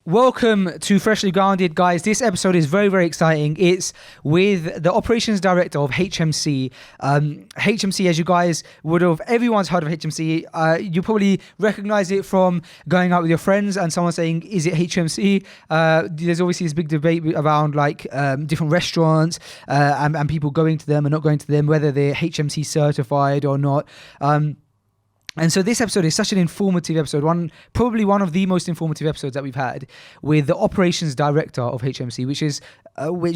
Welcome to Freshly Grounded, guys. This episode is very, very exciting. It's with the operations director of HMC. HMC, as you guys would have, everyone's heard of HMC. You probably recognize it from going out with your friends and someone saying, is it HMC? There's obviously this big debate around different restaurants and people going to them and not going to them, whether they're HMC certified or not. And so this episode is such an informative episode, probably one of the most informative episodes that we've had with the operations director of HMC, which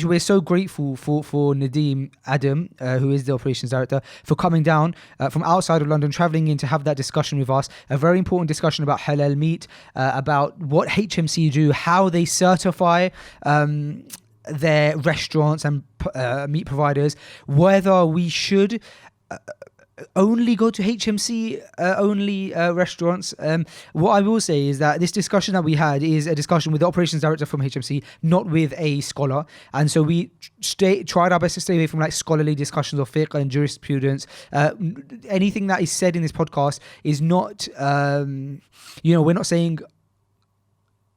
we're so grateful for Nadeem Adam, who is the operations director, for coming down from outside of London, traveling in to have that discussion with us. A very important discussion about halal meat, about what HMC do, how they certify their restaurants and meat providers, whether we should only go to HMC only restaurants. What I will say is that this discussion that we had is a discussion with the operations director from HMC, not with a scholar, and so we tried our best to stay away from scholarly discussions of fiqh and jurisprudence. Anything that is said in this podcast is not we're not saying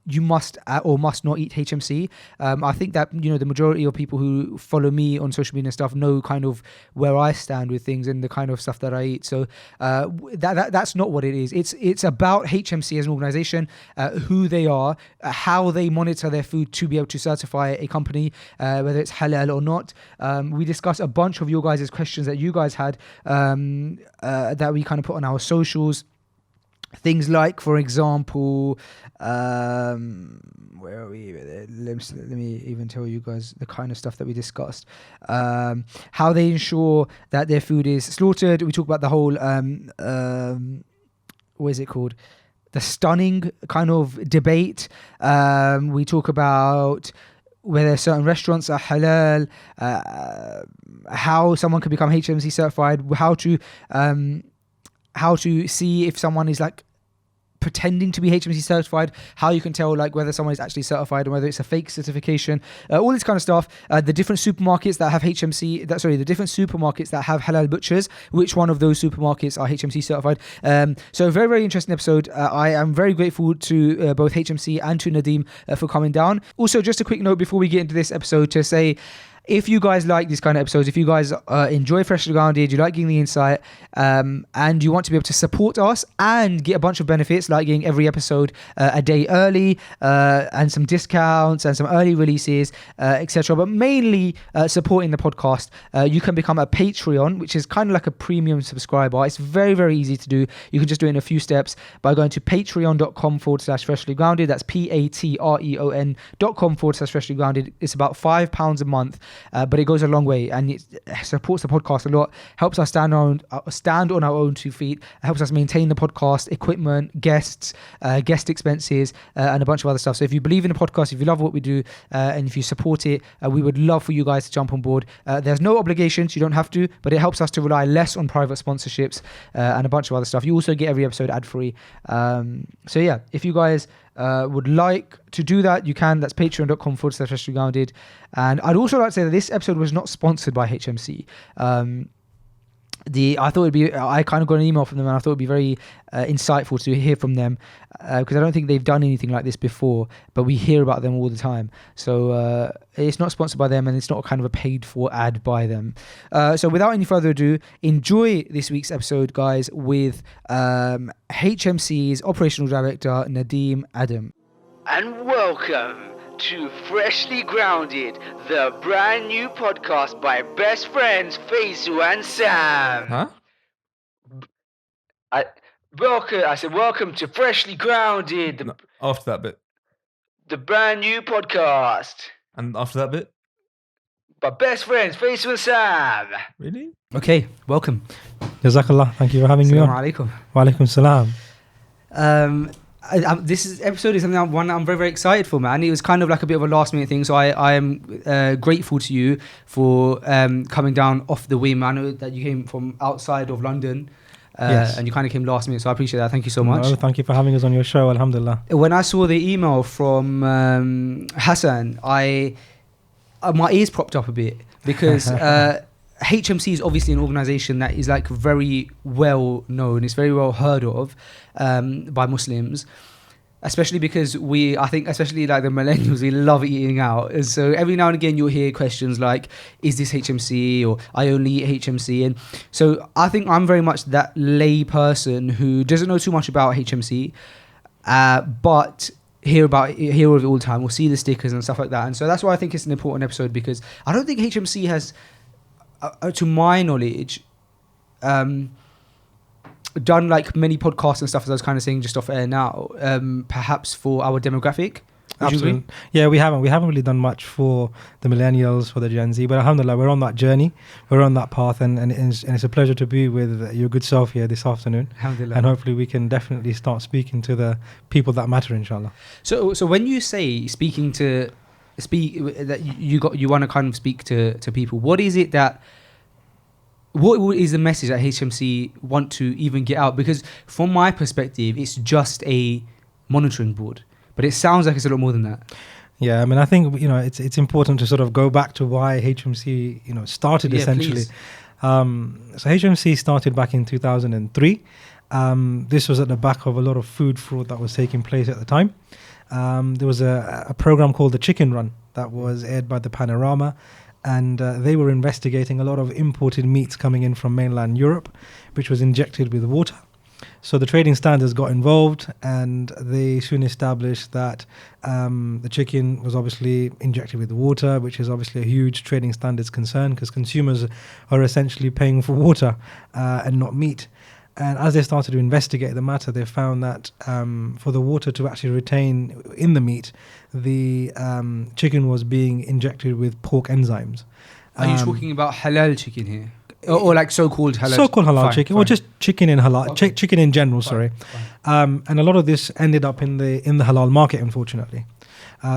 you must or must not eat HMC. I think that the majority of people who follow me on social media and stuff know kind of where I stand with things and the kind of stuff that I eat. So that's not what it is. It's about HMC as an organization, who they are, how they monitor their food to be able to certify a company, whether it's halal or not. We discussed a bunch of your guys' questions that you guys had that we kind of put on our socials. Things like, for example, where are we? Let me even tell you guys the kind of stuff that we discussed. How they ensure that their food is slaughtered. We talk about the whole, what is it called? The stunning kind of debate. We talk about whether certain restaurants are halal, how someone can become HMC certified, how to see if someone is pretending to be HMC certified, how you can tell whether someone is actually certified and whether it's a fake certification, all this kind of stuff. The different supermarkets that have the different supermarkets that have halal butchers, which one of those supermarkets are HMC certified. So very, very interesting episode. I am very grateful to both HMC and to Nadeem for coming down. Also, just a quick note before we get into this episode to say, if you guys like these kind of episodes, if you guys enjoy Freshly Grounded, you like getting the insight, and you want to be able to support us and get a bunch of benefits, like getting every episode a day early, and some discounts and some early releases, etc. But mainly supporting the podcast, you can become a Patreon, which is kind of like a premium subscriber. It's very, very easy to do. You can just do it in a few steps by going to patreon.com/freshly grounded. That's patreon.com/freshly grounded. It's about £5 a month. But it goes a long way, and it supports the podcast a lot, helps us stand on our own 2 feet, helps us maintain the podcast, equipment, guests, guest expenses, and a bunch of other stuff. So if you believe in the podcast, if you love what we do, and if you support it, we would love for you guys to jump on board. There's no obligations, you don't have to, but it helps us to rely less on private sponsorships and a bunch of other stuff. You also get every episode ad-free. So yeah, if you guys would like to do that, you can. That's patreon.com/freshly grounded. And I'd also like to say that this episode was not sponsored by HMC. I thought I kind of got an email from them, and I thought it'd be very insightful to hear from them, because I don't think they've done anything like this before, but we hear about them all the time. So it's not sponsored by them, and it's not kind of a paid for ad by them. So without any further ado, enjoy this week's episode, guys, with HMC's operational director, Nadeem Adam. And welcome to Freshly Grounded, the brand new podcast by best friends Faisal and Sam. Huh? I said welcome to Freshly Grounded, After that bit. the brand new podcast And after that bit? by best friends Faisal and Sam. Really? Okay, welcome. Jazakallah, thank you for having me on. Assalamu alaikum. Wa alaikum salam. This episode is something one I'm very, very excited for, man. It was kind of like a bit of a last minute thing, so I am grateful to you for coming down off the whim. I know that you came from outside of London, Yes. and you kind of came last minute, so I appreciate that. Thank you so much. No, thank you for having us on your show, alhamdulillah. When I saw the email from Hassan, my ears propped up a bit, because HMC is obviously an organisation that is very well known. It's very well heard of by Muslims. especially because I think especially like the millennials, we love eating out. And so every now and again you'll hear questions like, is this HMC, or I only eat HMC? And so I think I'm very much that lay person who doesn't know too much about HMC, but hear of it all the time. We'll see the stickers and stuff like that. And so that's why I think it's an important episode, because I don't think HMC has, to my knowledge, done like many podcasts and stuff, as I was kind of saying just off air now, perhaps for our demographic. Would you agree? Yeah, we haven't really done much for the millennials, for the Gen Z, but alhamdulillah, we're on that journey, we're on that path, and it's a pleasure to be with your good self here this afternoon. Alhamdulillah. And hopefully we can definitely start speaking to the people that matter, inshallah. So when you say that you want to kind of speak to people, what is it that, what is the message that HMC want to even get out? Because from my perspective, it's just a monitoring board, but it sounds like it's a lot more than that. Yeah, I mean, I think, it's important to sort of go back to why HMC, started essentially. So HMC started back in 2003. This was at the back of a lot of food fraud that was taking place at the time. There was a program called the Chicken Run that was aired by the Panorama. And they were investigating a lot of imported meats coming in from mainland Europe, which was injected with water. So the trading standards got involved, and they soon established that the chicken was obviously injected with water, which is obviously a huge trading standards concern, because consumers are essentially paying for water and not meat. And as they started to investigate the matter, they found that for the water to actually retain in the meat, the chicken was being injected with pork enzymes. Are you talking about halal chicken here? Or like so-called halal? So-called halal chicken, fine. or just chicken in halal, Okay. chicken in general, sorry. Fine. And a lot of this ended up in the halal market, unfortunately.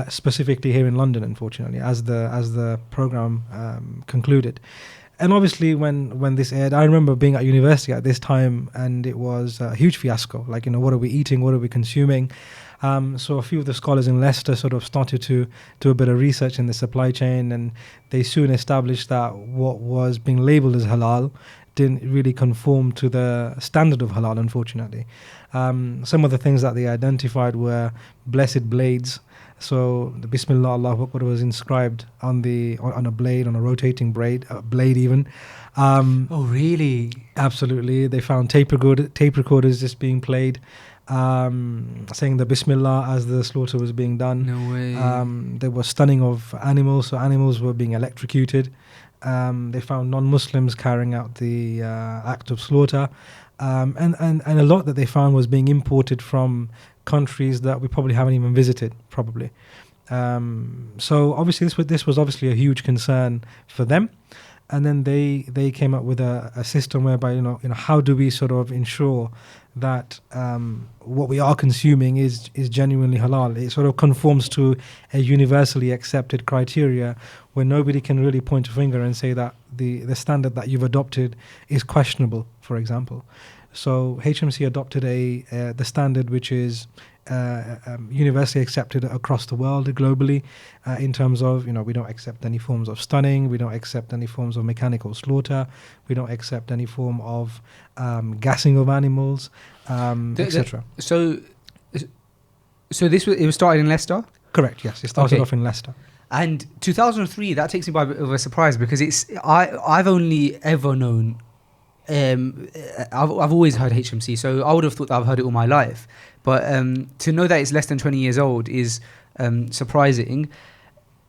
Specifically here in London, unfortunately, as the program concluded. And obviously, when this aired, I remember being at university at this time, and it was a huge fiasco. Like, what are we eating? What are we consuming? So a few of the scholars in Leicester sort of started to do a bit of research in the supply chain, and they soon established that what was being labelled as halal didn't really conform to the standard of halal, unfortunately. Some of the things that they identified were blessed blades. So the Bismillah Allahu Akbar was inscribed on a blade, on a rotating blade even. Oh, really? Absolutely. They found tape recorders just being played, saying the Bismillah as the slaughter was being done. No way. There was stunning of animals, so animals were being electrocuted. They found non-Muslims carrying out the act of slaughter. And a lot that they found was being imported from countries that we probably haven't even visited, probably. So obviously this was obviously a huge concern for them. And then they came up with a system whereby, how do we sort of ensure that what we are consuming is genuinely halal? It sort of conforms to a universally accepted criteria where nobody can really point a finger and say that the standard that you've adopted is questionable, for example. So HMC adopted the standard which is universally accepted across the world, globally, in terms of, we don't accept any forms of stunning, we don't accept any forms of mechanical slaughter, we don't accept any form of gassing of animals, etc. So it was started in Leicester? Correct, yes. It started off in Leicester. And 2003, that takes me by a bit of a surprise, because I've only ever known, I've always heard HMC, so I would have thought that I've heard it all my life. But to know that it's less than 20 years old is surprising.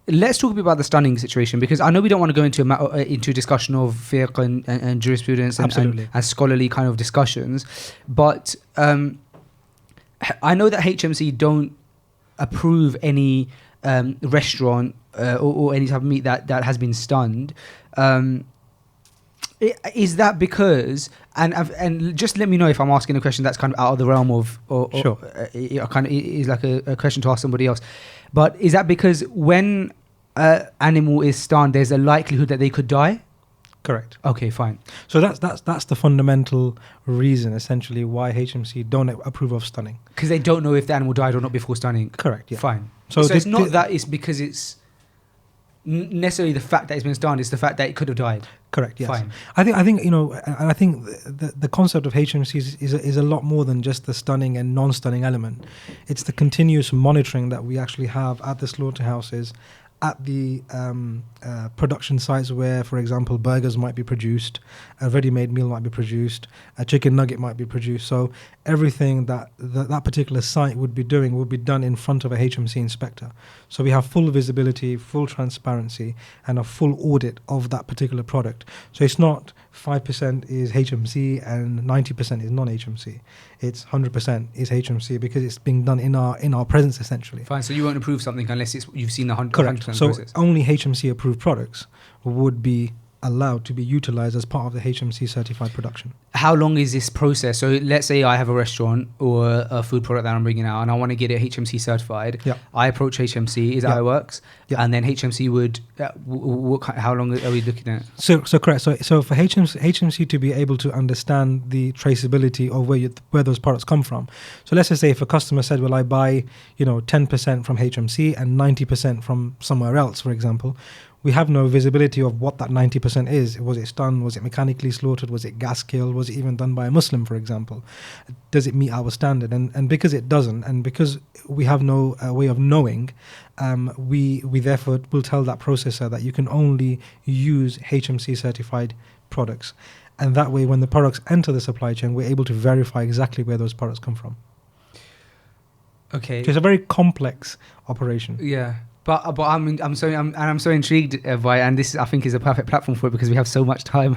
Let's talk a bit about the stunning situation, because I know we don't want to go into a discussion of fiqh and jurisprudence and scholarly kind of discussions, but I know that HMC don't approve any restaurant or any type of meat that has been stunned. Is that because, and just let me know if I'm asking a question that's kind of out of the realm of, or sure, kind of is like a question to ask somebody else, but is that because when an animal is stunned, there's a likelihood that they could die? Correct. Okay, fine. So that's the fundamental reason, essentially, why HMC don't approve of stunning. Because they don't know if the animal died or not before stunning. Correct. Yeah. Fine. So it's not that it's because it's necessarily the fact that it's been done, it's the fact that it could have died. Correct. Yes. Fine. I think and I think the concept of HMCs is a lot more than just the stunning and non-stunning element. It's the continuous monitoring that we actually have at the slaughterhouses, at the production sites where, for example, burgers might be produced, a ready-made meal might be produced, a chicken nugget might be produced. So everything that particular site would be doing would be done in front of a HMC inspector. So we have full visibility, full transparency, and a full audit of that particular product. So it's not 5% is HMC and 90% is non-HMC. It's 100% is HMC because it's being done in our presence essentially. Fine. So you won't approve something unless you've seen the 100% Correct. So process. only HMC approved products would be allowed to be utilized as part of the HMC certified production. How long is this process? So let's say I have a restaurant or a food product that I'm bringing out and I want to get it HMC certified. Yeah. I approach HMC, is that how it works? Yeah. And then HMC would, how long are we looking at? So correct. So for HMC to be able to understand the traceability of where those products come from. So let's just say if a customer said, well, I buy 10% from HMC and 90% from somewhere else, for example, we have no visibility of what that 90% is. Was it stunned? Was it mechanically slaughtered? Was it gas killed? Was it even done by a Muslim, for example? Does it meet our standard? And because it doesn't, and because we have no way of knowing, we therefore will tell that processor that you can only use HMC certified products. And that way, when the products enter the supply chain, we're able to verify exactly where those products come from. Okay. So it's a very complex operation. Yeah. But I'm so intrigued by it, and this I think is a perfect platform for it because we have so much time.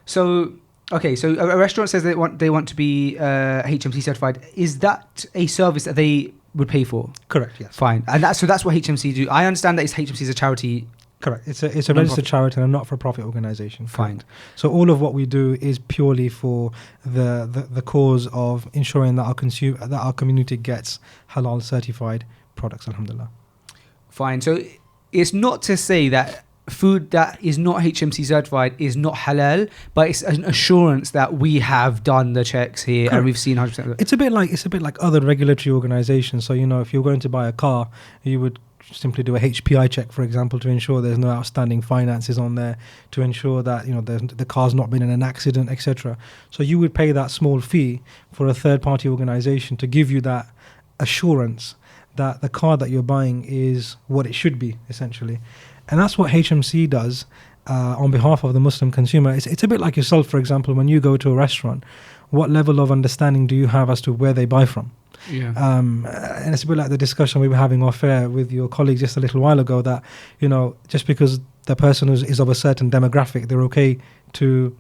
So a restaurant says they want to be HMC certified. Is that a service that they would pay for? Correct. Yes. Fine. And that's what HMC do. I understand that HMC is a charity. Correct. It's a registered charity and a not-for-profit organisation. Fine. So all of what we do is purely for the cause of ensuring that our community gets halal certified products. Alhamdulillah. Fine. So it's not to say that food that is not HMC certified is not halal, but it's an assurance that we have done the checks here. Correct. And we've seen 100%. It's a bit like other regulatory organisations. So if you're going to buy a car, you would simply do a HPI check, for example, to ensure there's no outstanding finances on there, to ensure that the car's not been in an accident, etc. So you would pay that small fee for a third-party organisation to give you that assurance that the car that you're buying is what it should be, essentially. And that's what HMC does on behalf of the Muslim consumer. It's a bit like yourself, for example, when you go to a restaurant, what level of understanding do you have as to where they buy from? Yeah. And it's a bit like the discussion we were having off air with your colleagues just a little while ago, that just because the person is of a certain demographic, they're okay to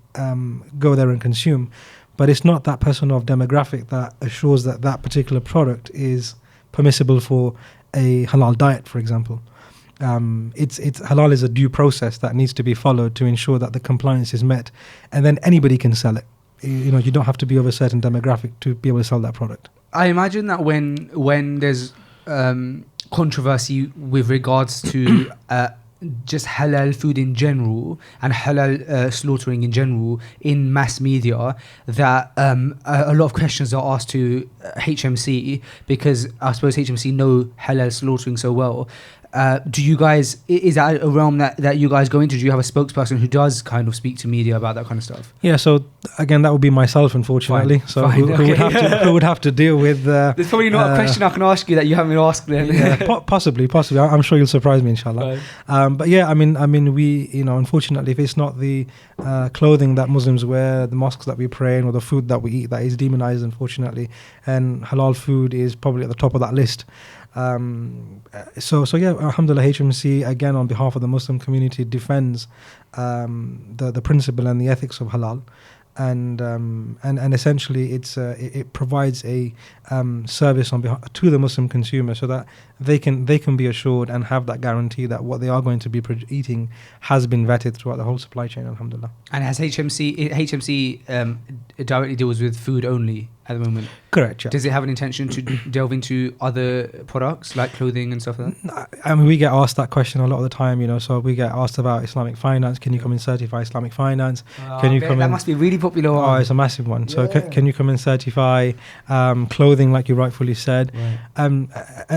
go there and consume. But it's not that person of demographic that assures that that particular product is permissible for a halal diet, for example. It's halal is a due process that needs to be followed to ensure that the compliance is met, and then anybody can sell it. You don't have to be of a certain demographic to be able to sell that product. I imagine that when there's controversy with regards to just halal food in general and halal slaughtering in general in mass media, that a lot of questions are asked to HMC, because I suppose HMC know halal slaughtering so well. Do you guys, is that a realm that you guys go into? Do you have a spokesperson who does kind of speak to media about that kind of stuff? Yeah, so again, that would be myself, unfortunately. Fine. So Fine. Who would have to deal with... There's probably not a question I can ask you that you haven't been asked then. Yeah, possibly. I'm sure you'll surprise me, inshallah. But yeah, I mean, we, unfortunately, if it's not the clothing that Muslims wear, the mosques that we pray in, or the food that we eat, that is demonized, unfortunately, and halal food is probably at the top of that list. So yeah, alhamdulillah, HMC, again, on behalf of the Muslim community, defends the principle and the ethics of halal, and essentially it provides a service on behalf to the Muslim consumer, so that they can be assured and have that guarantee that what they are going to be eating has been vetted throughout the whole supply chain, alhamdulillah. And has HMC directly deals with food only? at the moment. Correct. Yeah. Does it have an intention to delve into other products like clothing and stuff like that? I mean, we get asked that question a lot of the time, you know. So we get asked about Islamic finance. Can you come and certify Islamic finance? Can you come that in? must be a really popular Oh, one. it's a massive one. So Yeah. can you come and certify clothing, like you rightfully said? Right.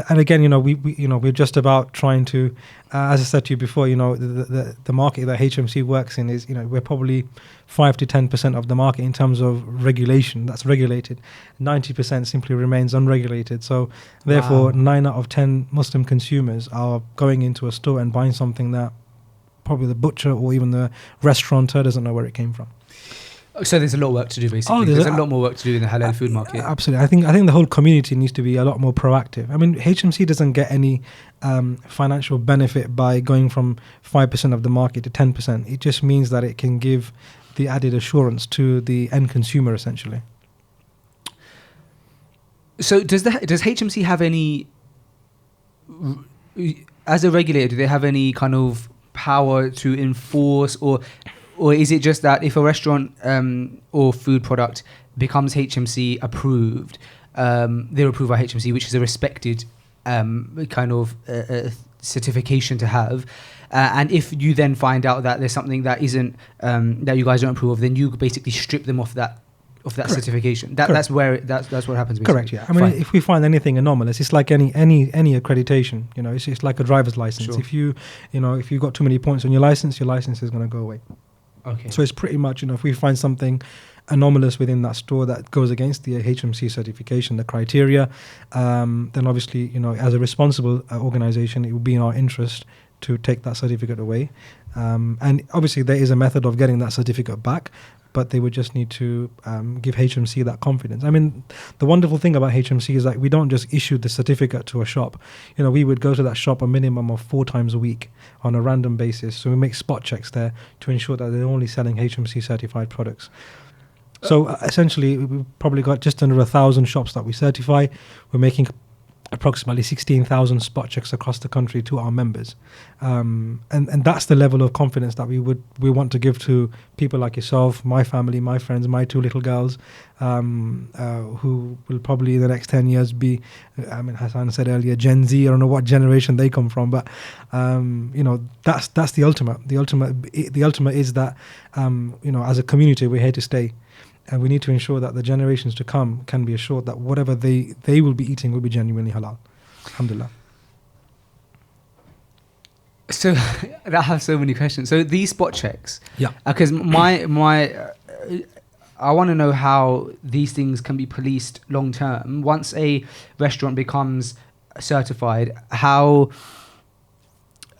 And again, you know, we're just about trying to, as I said to you before, you know, the market that HMC works in is, you know, we're probably 5 to 10% of the market in terms of regulation. That's regulated. 90% simply remains unregulated. So therefore, Wow. 9 out of 10 Muslim consumers are going into a store and buying something that probably the butcher or even the restaurateur doesn't know where it came from. So there's a lot of work to do, basically. there's There's a lot more work to do in the halal food market. Absolutely. I think the whole community needs to be a lot more proactive. I mean, HMC doesn't get any financial benefit by going from 5% of the market to 10%. It just means that it can give the added assurance to the end consumer, essentially. So does HMC have any, as a regulator, do they have any kind of power to enforce, or is it just that if a restaurant or food product becomes HMC approved, they're approved by HMC, which is a respected kind of certification to have, and if you then find out that there's something that isn't that you guys don't approve of, then you basically strip them off that Correct. certification. Correct. That's where that's what happens. Basically. Correct. Yeah. I mean, Fine. if we find anything anomalous, it's like any accreditation. You know, it's like a driver's license. Sure. If you've got too many points on your license is going to go away. Okay. So it's pretty much, you know, if we find something anomalous within that store that goes against the HMC certification, the criteria, then obviously, you know, as a responsible organization, it would be in our interest to take that certificate away. And obviously there is a method of getting that certificate back, but they would just need to give HMC that confidence. I mean, the wonderful thing about HMC is that we don't just issue the certificate to a shop. You know, we would go to that shop a minimum of 4 times a week on a random basis. So we make spot checks there to ensure that they're only selling HMC certified products. So essentially, we've probably got just under 1,000 shops that we certify. We're making approximately 16,000 spot checks across the country to our members, and that's the level of confidence that we want to give to people like yourself, my family, my friends, my 2 little girls, who will probably in the next 10 years be, I mean, Hassan said earlier, Gen Z. I don't know what generation they come from, but you know, that's the ultimate. The ultimate is that you know, as a community, we're here to stay. And we need to ensure that the generations to come can be assured that whatever they will be eating will be genuinely halal. Alhamdulillah. So I have so many questions. So these spot checks, Yeah. because I want to know how these things can be policed long term. Once a restaurant becomes certified, how?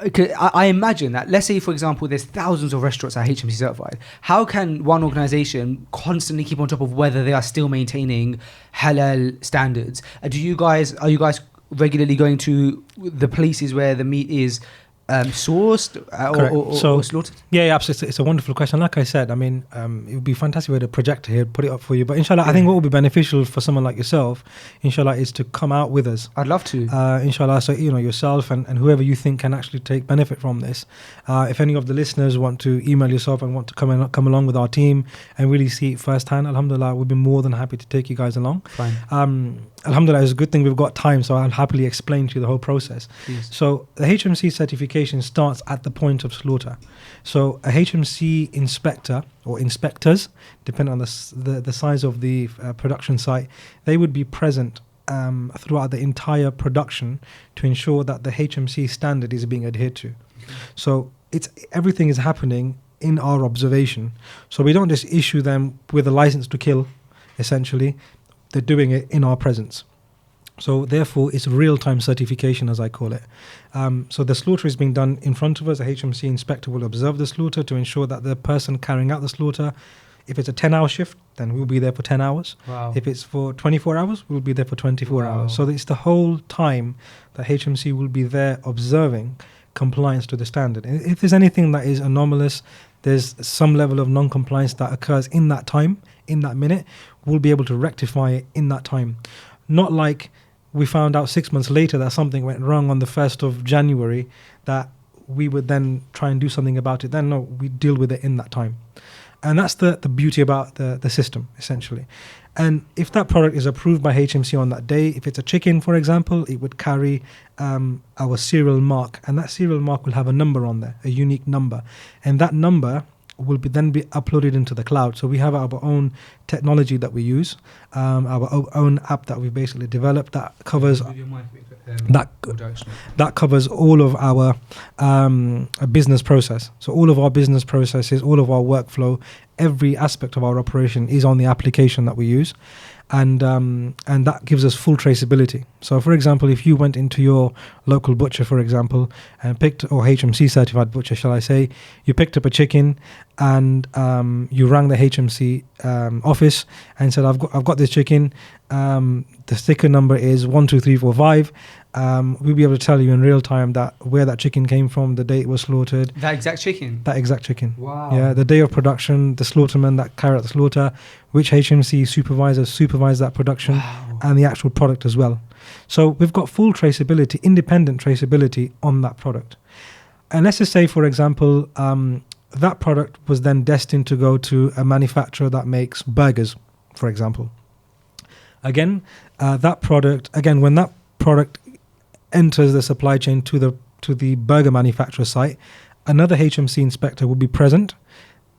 I imagine that, let's say, for example, there's thousands of restaurants that are HMC certified. How can one organization constantly keep on top of whether they are still maintaining halal standards? Are you guys regularly going to the places where the meat is sourced or slaughtered? Yeah, absolutely. It's a wonderful question. Like I said, I mean, it would be fantastic with a projector here, put it up for you. But inshallah, I think what would be beneficial for someone like yourself, inshallah, is to come out with us. I'd love to. Inshallah, so, you know, yourself and whoever you think can actually take benefit from this. If any of the listeners want to email yourself and want to come along with our team and really see it firsthand, alhamdulillah, we'd be more than happy to take you guys along. Fine. Alhamdulillah, it's a good thing we've got time, so I'll happily explain to you the whole process. Please. So the HMC certification starts at the point of slaughter. So a HMC inspector or inspectors, depending on the size of the production site, they would be present throughout the entire production to ensure that the HMC standard is being adhered to. Okay. So everything is happening in our observation. So we don't just issue them with a license to kill, essentially. They're doing it in our presence. So therefore, it's real-time certification, as I call it. So the slaughter is being done in front of us. A HMC inspector will observe the slaughter to ensure that the person carrying out the slaughter, if it's a 10-hour shift, then we'll be there for 10 hours. Wow. If it's for 24 hours, we'll be there for 24 Wow. hours. So it's the whole time that HMC will be there observing compliance to the standard. And if there's anything that is anomalous, there's some level of non-compliance that occurs in that time, in that minute, we'll be able to rectify it in that time. Not like we found out 6 months later that something went wrong on the 1st of January, that we would then try and do something about it. Then no, we deal with it in that time. And that's the beauty about the system, essentially. And if that product is approved by HMC on that day, if it's a chicken, for example, it would carry our serial mark. And that serial mark will have a number on there, a unique number. And that number will then be uploaded into the cloud. So we have our own technology that we use, our own app that we basically developed that covers that covers all of our business process. So all of our business processes, all of our workflow, every aspect of our operation is on the application that we use. And that gives us full traceability. So, for example, if you went into your local butcher, for example, and or HMC certified butcher, shall I say, you picked up a chicken and you rang the HMC office and said, "I've got this chicken. The sticker number is 12345." We'll be able to tell you in real time that where that chicken came from, the day it was slaughtered. That exact chicken? That exact chicken. Wow. Yeah, the day of production, the slaughterman that carried out the slaughter, which HMC supervisor supervised that production, Wow. and the actual product as well. So we've got full traceability, independent traceability on that product. And let's just say, for example, that product was then destined to go to a manufacturer that makes burgers, for example. Again, when that product enters the supply chain to the burger manufacturer site, another HMC inspector will be present.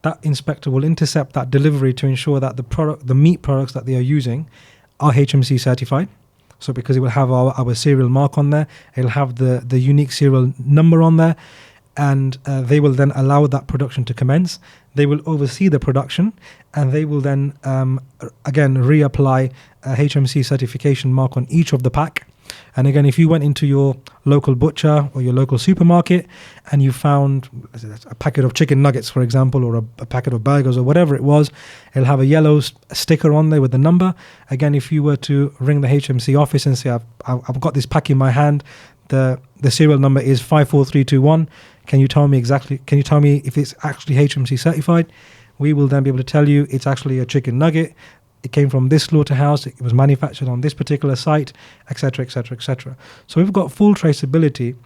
That inspector will intercept that delivery to ensure that the meat products that they are using are HMC certified. So because it will have our serial mark on there, it'll have the unique serial number on there, and they will then allow that production to commence. They will oversee the production, and they will then again reapply a HMC certification mark on each of the pack. And again, if you went into your local butcher or your local supermarket and you found a packet of chicken nuggets, for example, or a packet of burgers or whatever it was, it'll have a yellow sticker on there with the number. Again, if you were to ring the HMC office and say, I've got this pack in my hand, the serial number is 54321. Can you tell me if it's actually HMC certified? We will then be able to tell you it's actually a chicken nugget. It came from this slaughterhouse, it was manufactured on this particular site, etc., etc., etc. So we've got full traceability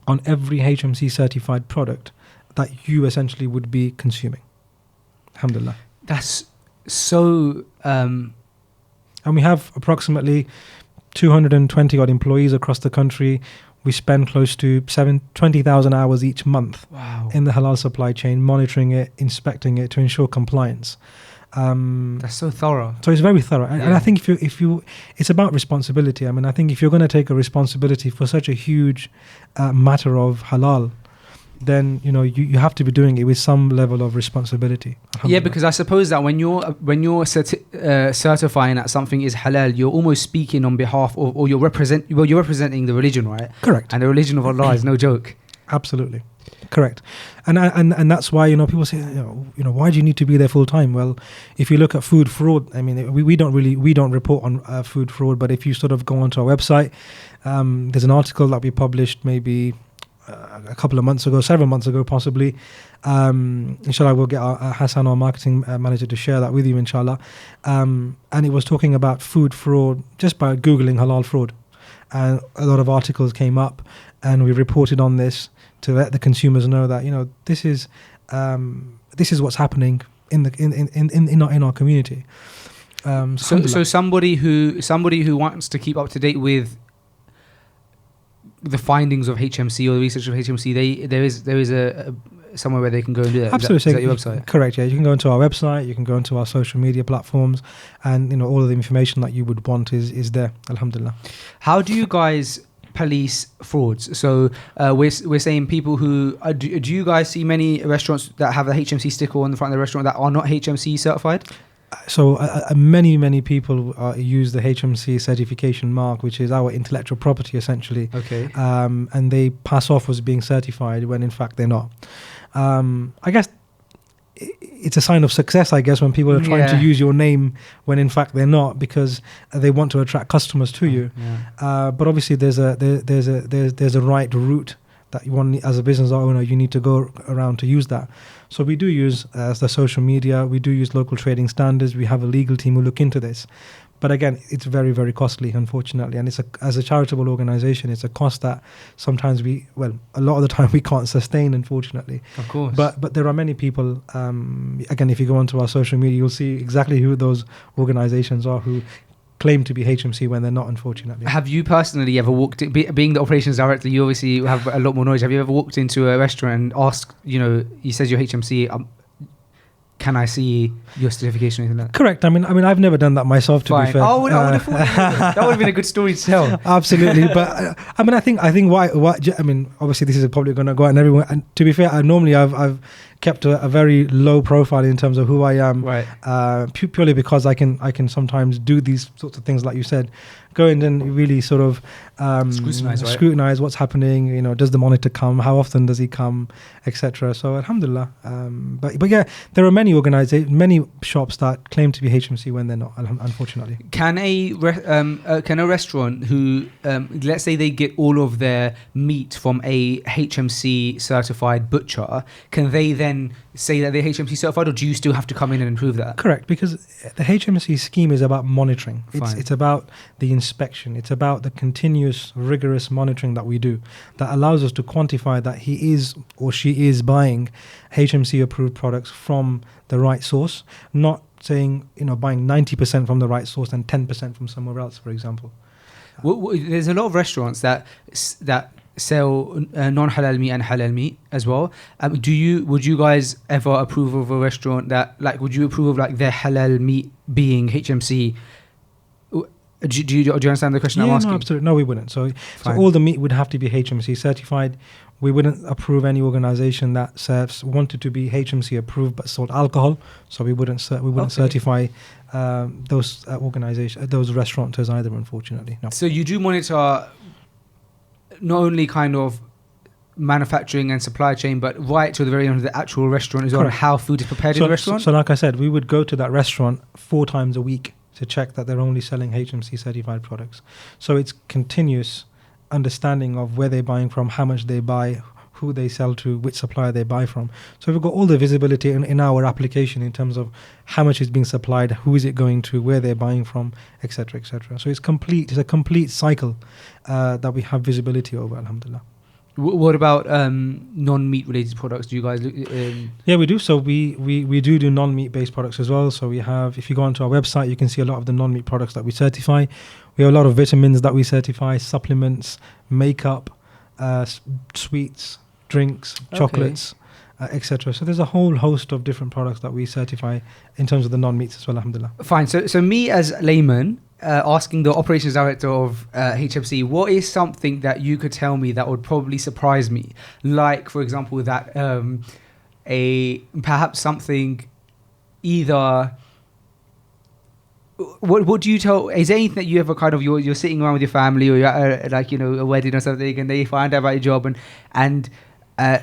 on every HMC certified product that you essentially would be consuming. Alhamdulillah. That's so... And we have approximately 220 odd employees across the country. We spend close to 20,000 hours each month in the halal supply chain, monitoring it, inspecting it to ensure compliance. That's so thorough. So it's very thorough, and I think if you, it's about responsibility. I mean, I think if you're going to take a responsibility for such a huge matter of halal, then you have to be doing it with some level of responsibility. Yeah, because I suppose that when you're certifying that something is halal, you're almost speaking on behalf of, or you're representing the religion, right? Correct. And the religion of Allah is no joke. Absolutely. Correct. And that's why people say, why do you need to be there full time? Well, if you look at food fraud, I mean, we don't report on food fraud, but if you sort of go onto our website, there's an article that we published maybe a couple of months ago, several months ago possibly. Inshallah, we'll get our Hassan, our marketing manager, to share that with you, inshallah. And it was talking about food fraud just by Googling halal fraud. And a lot of articles came up, and we reported on this to let the consumers know that this is what's happening in our community. So somebody who wants to keep up to date with the findings of HMC or the research of HMC, there is a somewhere where they can go and do that. Absolutely. Is that your website? Correct. Yeah, you can go into our website. You can go into our social media platforms, and all of the information that you would want is there. Alhamdulillah. How do you guys police frauds? So we're saying people who do you guys see many restaurants that have a HMC sticker on the front of the restaurant that are not HMC certified? So many people use the HMC certification mark, which is our intellectual property essentially. Okay. And they pass off as being certified when in fact they're not. I guess it's a sign of success, I guess, when people are trying to use your name when in fact they're not, because they want to attract customers to you. Yeah. But obviously there's a right route that you want, as a business owner, you need to go around to use that. So we do use the social media, we do use local trading standards, we have a legal team who look into this. But again, it's very, very costly, unfortunately. And as a charitable organization, it's a cost that sometimes a lot of the time we can't sustain, unfortunately. Of course. But there are many people, again, if you go onto our social media, you'll see exactly who those organizations are who claim to be HMC when they're not, unfortunately. Have you personally ever walked in, being the operations director, you obviously have a lot more knowledge. Have you ever walked into a restaurant and asked, you says you're HMC, can I see your certification or anything like that? Correct. I mean, I've never done that myself, to be fair. Oh, I would have thought that would have been a good story to tell. Absolutely. But I think why, obviously this is probably going to go out and everyone, and to be fair, I've kept a very low profile in terms of who I am, right? Purely because I can sometimes do these sorts of things, like you said, go in and really sort of scrutinize what's happening. Does the monitor come? How often does he come, etc. So alhamdulillah. But yeah, there are many many shops that claim to be HMC when they're not, unfortunately. Can a restaurant who, let's say they get all of their meat from a HMC certified butcher, can they then say that they're HMC certified, or do you still have to come in and improve that? Correct, because the HMC scheme is about monitoring. It's about the inspection. It's about the continuous, rigorous monitoring that we do that allows us to quantify that he is or she is buying HMC approved products from the right source, not saying, buying 90% from the right source and 10% from somewhere else, for example. There's a lot of restaurants that sell non-halal meat and halal meat as well. Would you guys ever approve of a restaurant that, would you approve of their halal meat being HMC? Do you understand the question I'm asking? No, absolutely. No, we wouldn't. So all the meat would have to be HMC certified. We wouldn't approve any organization that wanted to be HMC approved but sold alcohol. So we wouldn't certify those those restaurateurs either, unfortunately. No. So you do monitor not only kind of manufacturing and supply chain, but right to the very end of the actual restaurant as well, and how food is prepared in the restaurant? So like I said, we would go to that restaurant 4 times a week to check that they're only selling HMC certified products. So it's continuous understanding of where they're buying from, how much they buy, who they sell to, which supplier they buy from. So we've got all the visibility in our application in terms of how much is being supplied, who is it going to, where they're buying from, etc., etc. So it's a complete cycle that we have visibility over, alhamdulillah. What about non-meat related products? Do you guys look? Yeah, we do. So we do non-meat based products as well. So we have, if you go onto our website, you can see a lot of the non-meat products that we certify. We have a lot of vitamins that we certify, supplements, makeup, sweets, drinks, chocolates, etc. So there's a whole host of different products that we certify in terms of the non-meats as well, alhamdulillah. Fine. So me as layman, asking the operations director of HMC, what is something that you could tell me that would probably surprise me? Like, for example, that perhaps something either... What do you tell? Is there anything that you ever kind of you're sitting around with your family, or you're at a wedding or something, and they find out about your job and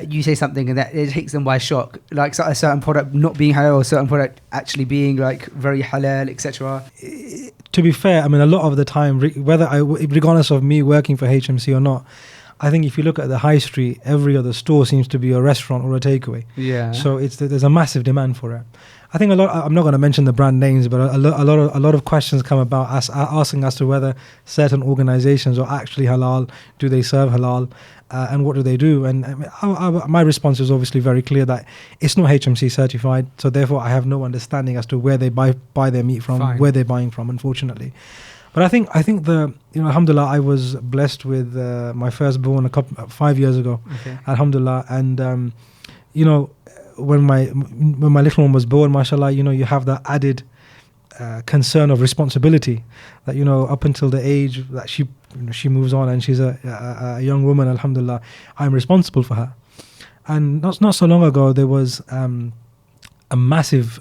you say something and that it takes them by shock, like a certain product not being halal, or a certain product actually being very halal, etc. To be fair, I mean, a lot of the time, regardless of me working for HMC or not, I think if you look at the high street, every other store seems to be a restaurant or a takeaway. Yeah. So there's a massive demand for it. I think I'm not going to mention the brand names, but a lot of questions come about asking as to whether certain organizations are actually halal, do they serve halal, and what do they do? And my response is obviously very clear that it's not HMC certified, so therefore I have no understanding as to where they buy their meat from, where they're buying from, unfortunately. But I think alhamdulillah, I was blessed with my firstborn 5 years ago, alhamdulillah, and when my little one was born, mashallah, you have that added concern of responsibility that up until the age that she moves on and she's a young woman, alhamdulillah, I'm responsible for her. And not so long ago there was a massive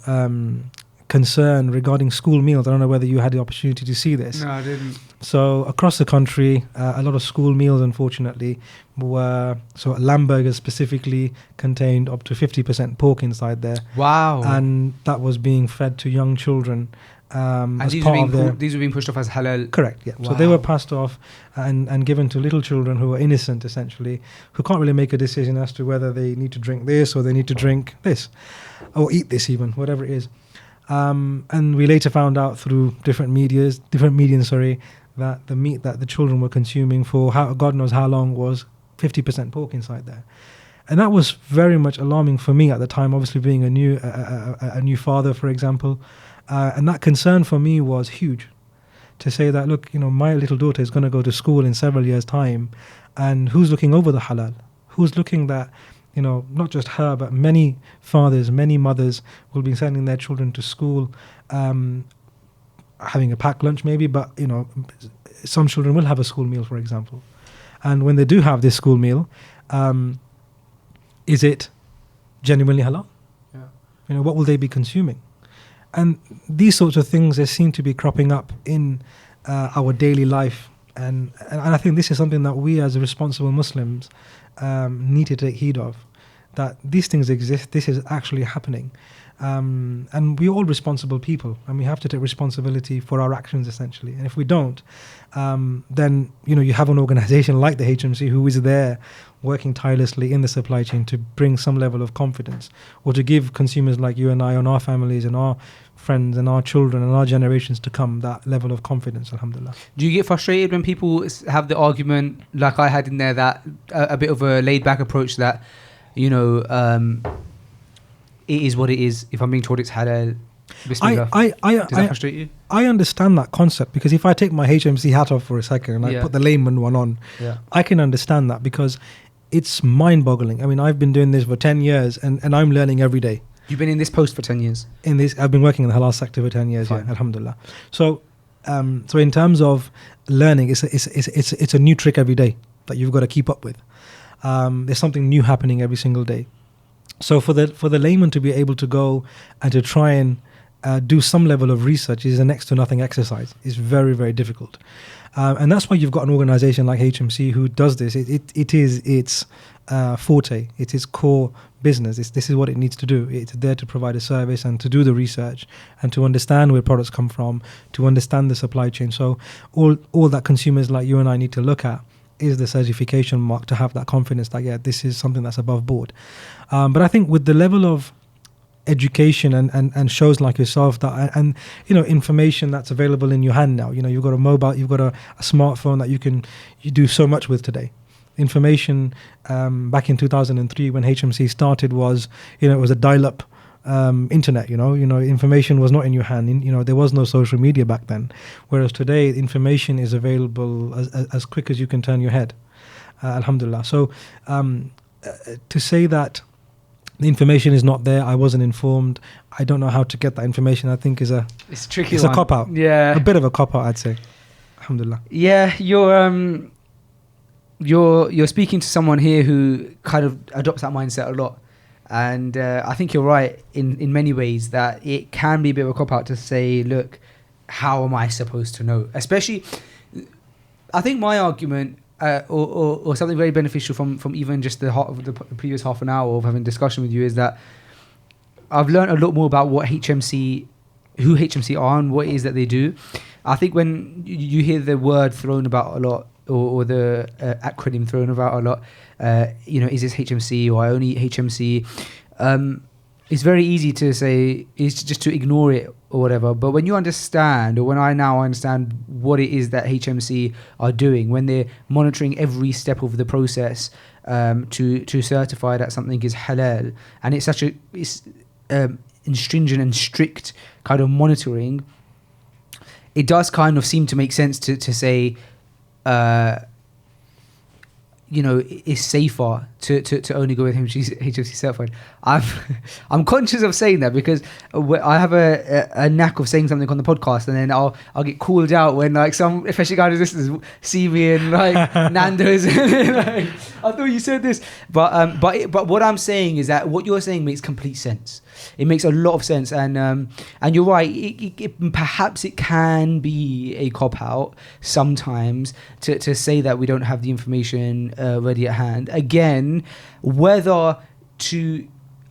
concern regarding school meals. I don't know whether you had the opportunity to see this. No, I didn't. So across the country, a lot of school meals, unfortunately, were lamb burgers specifically contained up to 50% pork inside there. Wow! And that was being fed to young children. And these were being pushed off as halal. Correct. Yeah. Wow. So they were passed off and given to little children who are innocent, essentially, who can't really make a decision as to whether they need to drink this or they need to drink this, or eat this even, whatever it is. And we later found out through different mediums, that the meat that the children were consuming for God knows how long was 50% pork inside there. And that was very much alarming for me at the time, obviously being a new father, for example. And that concern for me was huge. To say that, look, my little daughter is going to go to school in several years' time, and who's looking over the halal? Who's looking that, not just her, but many fathers, many mothers will be sending their children to school, having a packed lunch maybe, but, some children will have a school meal, for example. And when they do have this school meal, is it genuinely halal? Yeah. What will they be consuming? And these sorts of things, they seem to be cropping up in our daily life. And I think this is something that we as responsible Muslims need to take heed of, that these things exist, this is actually happening. And we're all responsible people, and we have to take responsibility for our actions, essentially. And if we don't, then, you have an organization like the HMC who is there working tirelessly in the supply chain to bring some level of confidence, or to give consumers like you and I, and our families and our friends and our children and our generations to come, that level of confidence, alhamdulillah. Do you get frustrated when people have the argument, like I had in there, that a bit of a laid-back approach that, it is what it is? If I'm being told it's halal, bismillah. Does that frustrate you? I understand that concept, because if I take my HMC hat off for a second and I put the layman one on, I can understand that, because it's mind-boggling. I mean, I've been doing this for 10 years and I'm learning every day. You've been in this post for 10 years? I've been working in the halal sector for 10 years, yeah, alhamdulillah. So in terms of learning, it's a new trick every day that you've got to keep up with. There's something new happening every single day. So for the layman to be able to go and to try and do some level of research is a next to nothing exercise. It's very, very difficult. And that's why you've got an organization like HMC who does this. It is its forte. It's its core business. This is what it needs to do. It's there to provide a service and to do the research and to understand where products come from, to understand the supply chain. So all that consumers like you and I need to look at is the certification mark, to have that confidence that, this is something that's above board. But I think with the level of education and shows like yourself and information that's available in your hand now, you've got a mobile, you've got a smartphone that you do so much with today. Information back in 2003 when HMC started was, it was a dial-up internet, information was not in your hand. There was no social media back then. Whereas today, information is available as quick as you can turn your head. Alhamdulillah. So to say that the information is not there, I wasn't informed, I don't know how to get that information, I think it's tricky. It's a cop-out. Yeah. A bit of a cop-out, I'd say. Alhamdulillah. Yeah, you're speaking to someone here who kind of adopts that mindset a lot. And I think you're right in many ways that it can be a bit of a cop-out to say, look, how am I supposed to know? Especially, I think my argument, or something very beneficial from even just the previous half an hour of having a discussion with you, is that I've learned a lot more about who HMC are and what it is that they do. I think when you hear the word thrown about a lot, or the acronym thrown about a lot, is this HMC or I only eat HMC? It's very easy to say, it's just to ignore it or whatever. But when you understand, or when I now understand what it is that HMC are doing, when they're monitoring every step of the process to certify that something is halal, and it's such a stringent and strict kind of monitoring, it does kind of seem to make sense to say, it's safer to only go with HMC certified. I'm conscious of saying that because I have a knack of saying something on the podcast, and then I'll get called out when like some especially guys listeners see me in like Nando's and like, I thought you said this, but what I'm saying is that what you're saying makes complete sense. It makes a lot of sense, and you're right. Perhaps it can be a cop out sometimes to say that we don't have the information ready at hand. Again, whether to,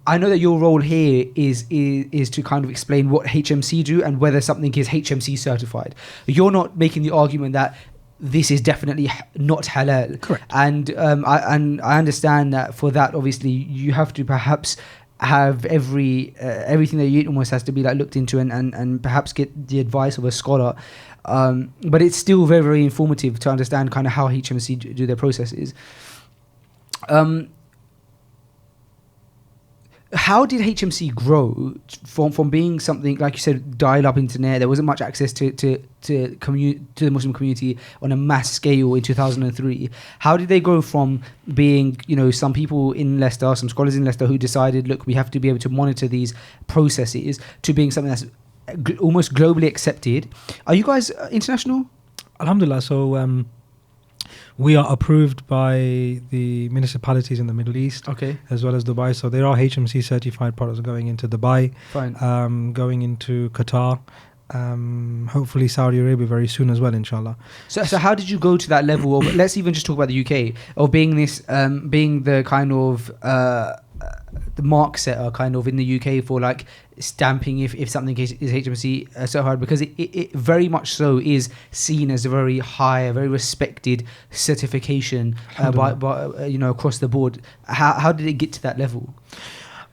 I know that your role here is to kind of explain what HMC do and whether something is HMC certified. You're not making the argument that this is definitely not halal. Correct. And I understand that for that, obviously, you have to perhaps have everything that you eat almost has to be like looked into and perhaps get the advice of a scholar. But it's still very, very informative to understand kind of how HMC do their processes. How did HMC grow from being something, like you said, dial-up internet? There wasn't much access to the Muslim community on a mass scale in 2003. How did they grow from being, some people in Leicester, some scholars in Leicester who decided, look, we have to be able to monitor these processes, to being something that's almost globally accepted? Are you guys international? Alhamdulillah. So we are approved by the municipalities in the Middle East, as well as Dubai. So there are HMC certified products going into Dubai, going into Qatar, hopefully Saudi Arabia very soon as well, inshallah. So how did you go to that level of, let's even just talk about the UK, of being this, being the kind of the mark setter kind of in the UK for like stamping if something is HMC certified, because it very much so is seen as a very high, very respected certification by across the board. How did it get to that level?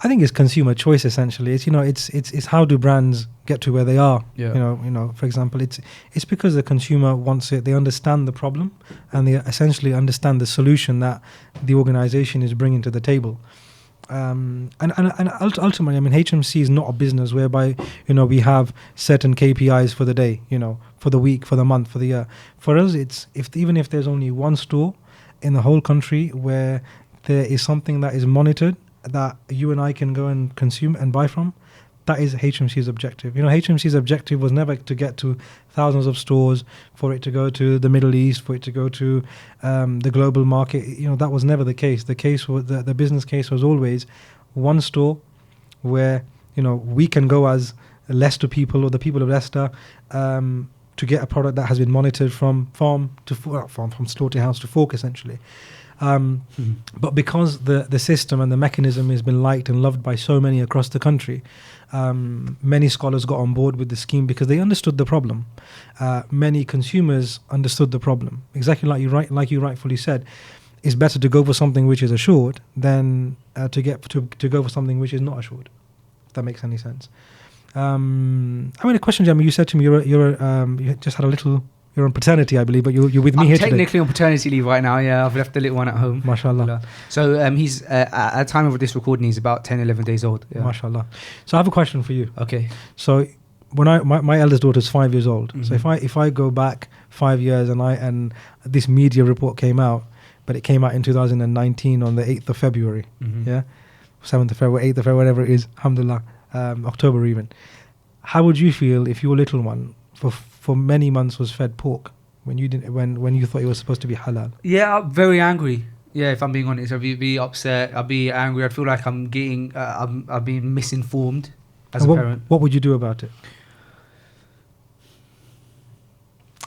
I think it's consumer choice essentially. It's how do brands get to where they are? Yeah. For example, it's because the consumer wants it. They understand the problem and they essentially understand the solution that the organization is bringing to the table. And ultimately, I mean, HMC is not a business whereby we have certain KPIs for the day, for the week, for the month, for the year. For us, it's even if there's only one store in the whole country where there is something that is monitored that you and I can go and consume and buy from, that is HMC's objective. HMC's objective was never to get to thousands of stores, for it to go to the Middle East, for it to go to the global market. That was never the case. The case was the business case was always one store where we can go as Leicester people or the people of Leicester to get a product that has been monitored from farm to from slaughterhouse to fork essentially. But because the system and the mechanism has been liked and loved by so many across the country, many scholars got on board with the scheme because they understood the problem. Many consumers understood the problem. Exactly like you rightfully said, it's better to go for something which is assured than to go for something which is not assured. If that makes any sense. I mean, a question, Jamie. You said to me you just had a little. You're on paternity, I believe, but you're with me here today. I'm technically on paternity leave right now, yeah. I've left the little one at home. MashaAllah. So he's, at the time of this recording, he's about 10, 11 days old. Yeah. MashaAllah. So I have a question for you. Okay. So when my eldest daughter is 5 years old, so if I go back 5 years and this media report came out, but it came out in 2019 on the 8th of February, 7th of February, 8th of February, whatever it is, alhamdulillah, October even. How would you feel if your little one, for many months, was fed pork when you thought it was supposed to be halal? Yeah, I'm very angry. Yeah, if I'm being honest, I'd be upset. I'd be angry. I'd feel like I'm getting, I've been misinformed as a parent. What would you do about it?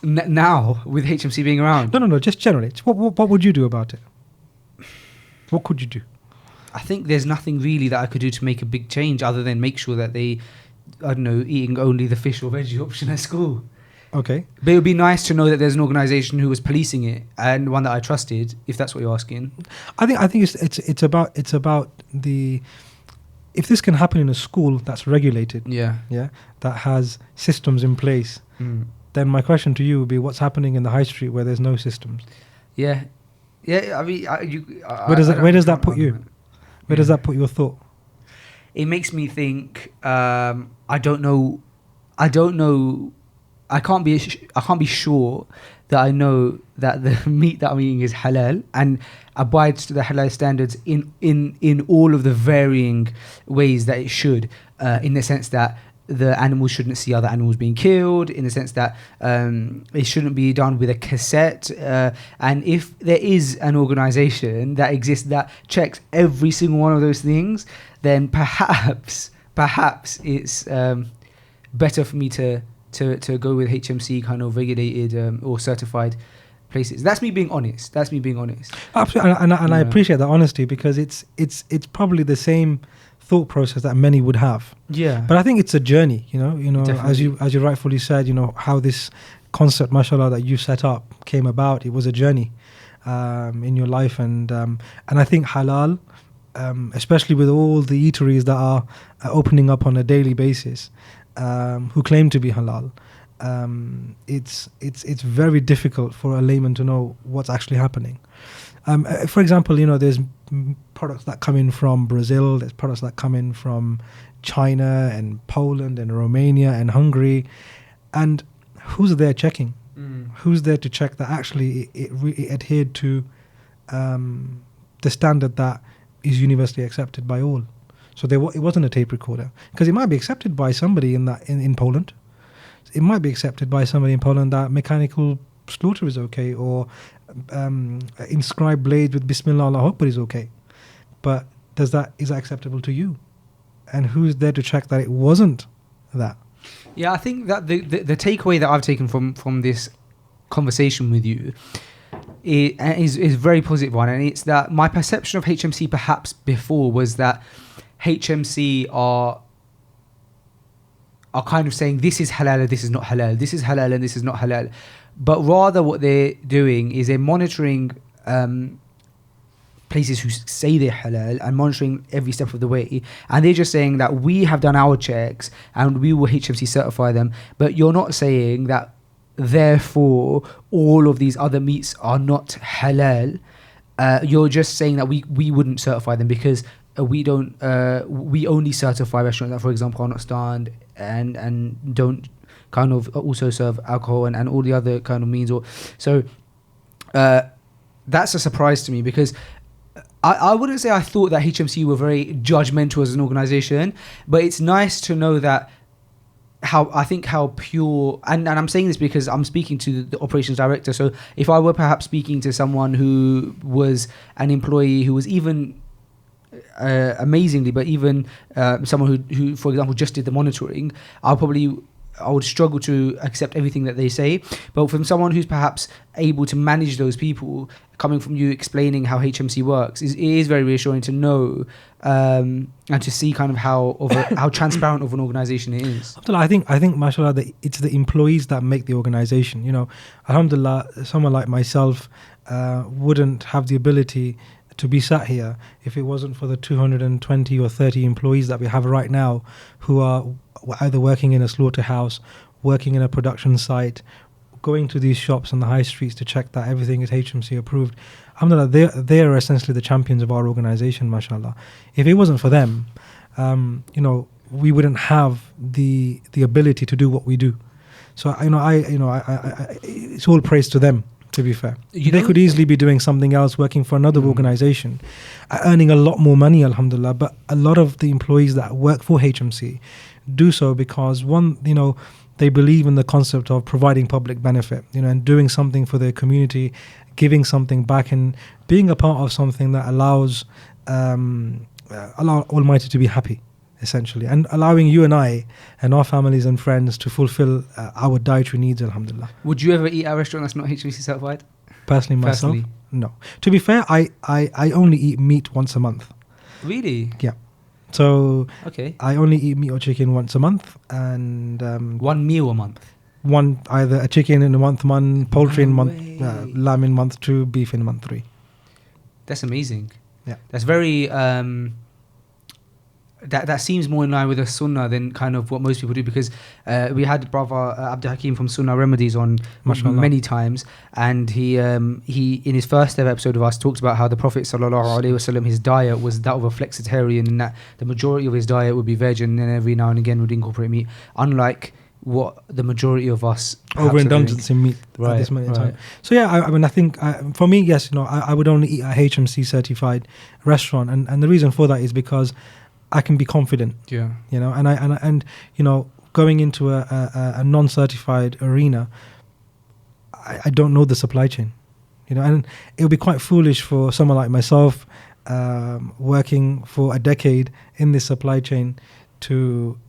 Now, with HMC being around? No, just generally. What would you do about it? What could you do? I think there's nothing really that I could do to make a big change other than make sure that they, I don't know, eating only the fish or veggie option at school. Okay. But it would be nice to know that there's an organisation who was policing it and one that I trusted, if that's what you're asking. I think it's about the, if this can happen in a school that's regulated, that has systems in place, then my question to you would be, what's happening in the high street where there's no systems? Yeah. I mean, where does that put you? Where does that put your thought? It makes me think. I don't know. I can't be sure that I know that the meat that I'm eating is halal and abides to the halal standards in all of the varying ways that it should. In the sense that the animals shouldn't see other animals being killed, in the sense that it shouldn't be done with a cassette. And if there is an organisation that exists that checks every single one of those things, then perhaps it's better for me to go with HMC kind of regulated or certified places. That's me being honest. Absolutely, and I appreciate that honesty, because it's probably the same thought process that many would have. Yeah. But I think it's a journey, Definitely. as you rightfully said, how this concept, mashallah, that you set up came about. It was a journey in your life, and I think halal especially with all the eateries that are opening up on a daily basis, who claim to be halal, it's very difficult for a layman to know what's actually happening. For example, there's products that come in from Brazil, there's products that come in from China and Poland and Romania and Hungary, and who's there checking? Who's there to check that actually it adhered to the standard that is universally accepted by all? So it wasn't a tape recorder, because it might be accepted by somebody in Poland. It might be accepted by somebody in Poland that mechanical slaughter is okay, or inscribed blade with Bismillah Allah Akbar is okay. But is that acceptable to you? And who's there to check that it wasn't that? Yeah, I think that the takeaway that I've taken from this conversation with you is very positive one, and it's that my perception of HMC perhaps before was that HMC are kind of saying this is halal and this is not halal, this is halal and this is not halal, but rather what they're doing is they're monitoring places who say they're halal and monitoring every step of the way, and they're just saying that we have done our checks and we will HMC certify them, but you're not saying that therefore all of these other meats are not halal. You're just saying that we wouldn't certify them because we only certify restaurants that, for example, are not stand and don't kind of also serve alcohol and all the other kind of means. So that's a surprise to me, because I wouldn't say I thought that HMC were very judgmental as an organization, but it's nice to know that how pure, and I'm saying this because I'm speaking to the operations director. So if I were perhaps speaking to someone who was an employee who was even amazingly, but even someone who, for example, just did the monitoring, I would struggle to accept everything that they say. But from someone who's perhaps able to manage those people, coming from you explaining how HMC works, it is very reassuring to know and to see kind of how transparent of an organization it is. I think, mashallah, that it's the employees that make the organization. Alhamdulillah, someone like myself wouldn't have the ability to be sat here if it wasn't for the 220 or 30 employees that we have right now, who are either working in a slaughterhouse, working in a production site, going to these shops on the high streets to check that everything is HMC approved. Alhamdulillah, they are essentially the champions of our organization, mashallah. If it wasn't for them, we wouldn't have the ability to do what we do. So it's all praise to them. To be fair, they could easily be doing something else, working for another organization, earning a lot more money, alhamdulillah. But a lot of the employees that work for HMC do so because, one, they believe in the concept of providing public benefit, and doing something for their community, giving something back, and being a part of something that allows Allah Almighty to be happy, essentially, and allowing you and I and our families and friends to fulfill our dietary needs, alhamdulillah. Would you ever eat at a restaurant that's not HMC certified? Personally, myself, no. To be fair, I only eat meat once a month. Really? Yeah. So okay, I only eat meat or chicken once a month, and one meal a month. One, either a chicken in a month one, poultry in month, lamb in month 2, beef in month 3. That's amazing. Yeah. That's very that seems more in line with the Sunnah than kind of what most people do, because we had brother Abdul Hakim from Sunnah Remedies on many times, and he in his first ever episode of us talks about how the Prophet sallallahu alaihi wasallam, his diet was that of a flexitarian, and that the majority of his diet would be veg, and then every now and again would incorporate meat, unlike what the majority of us overindulgence in meat at this moment in time. So yeah, I think for me, yes, I would only eat a HMC certified restaurant, and the reason for that is because I can be confident. Yeah. And going into a non-certified arena, I don't know the supply chain. And it would be quite foolish for someone like myself, working for a decade in this supply chain, to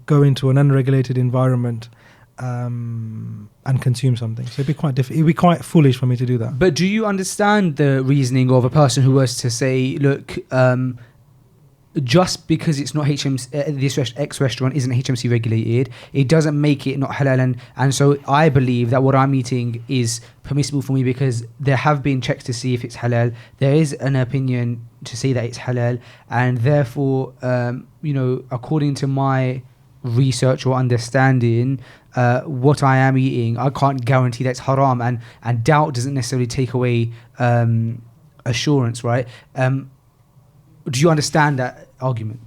go into an unregulated environment and consume something. So it'd be quite it'd be quite foolish for me to do that. But do you understand the reasoning of a person who was to say, look, just because it's not HMC, this X restaurant isn't HMC regulated, it doesn't make it not halal. And so I believe that what I'm eating is permissible for me because there have been checks to see if it's halal. There is an opinion to say that it's halal, and therefore, according to my research or understanding, what I am eating, I can't guarantee that's haram, and doubt doesn't necessarily take away assurance, right? Do you understand that argument?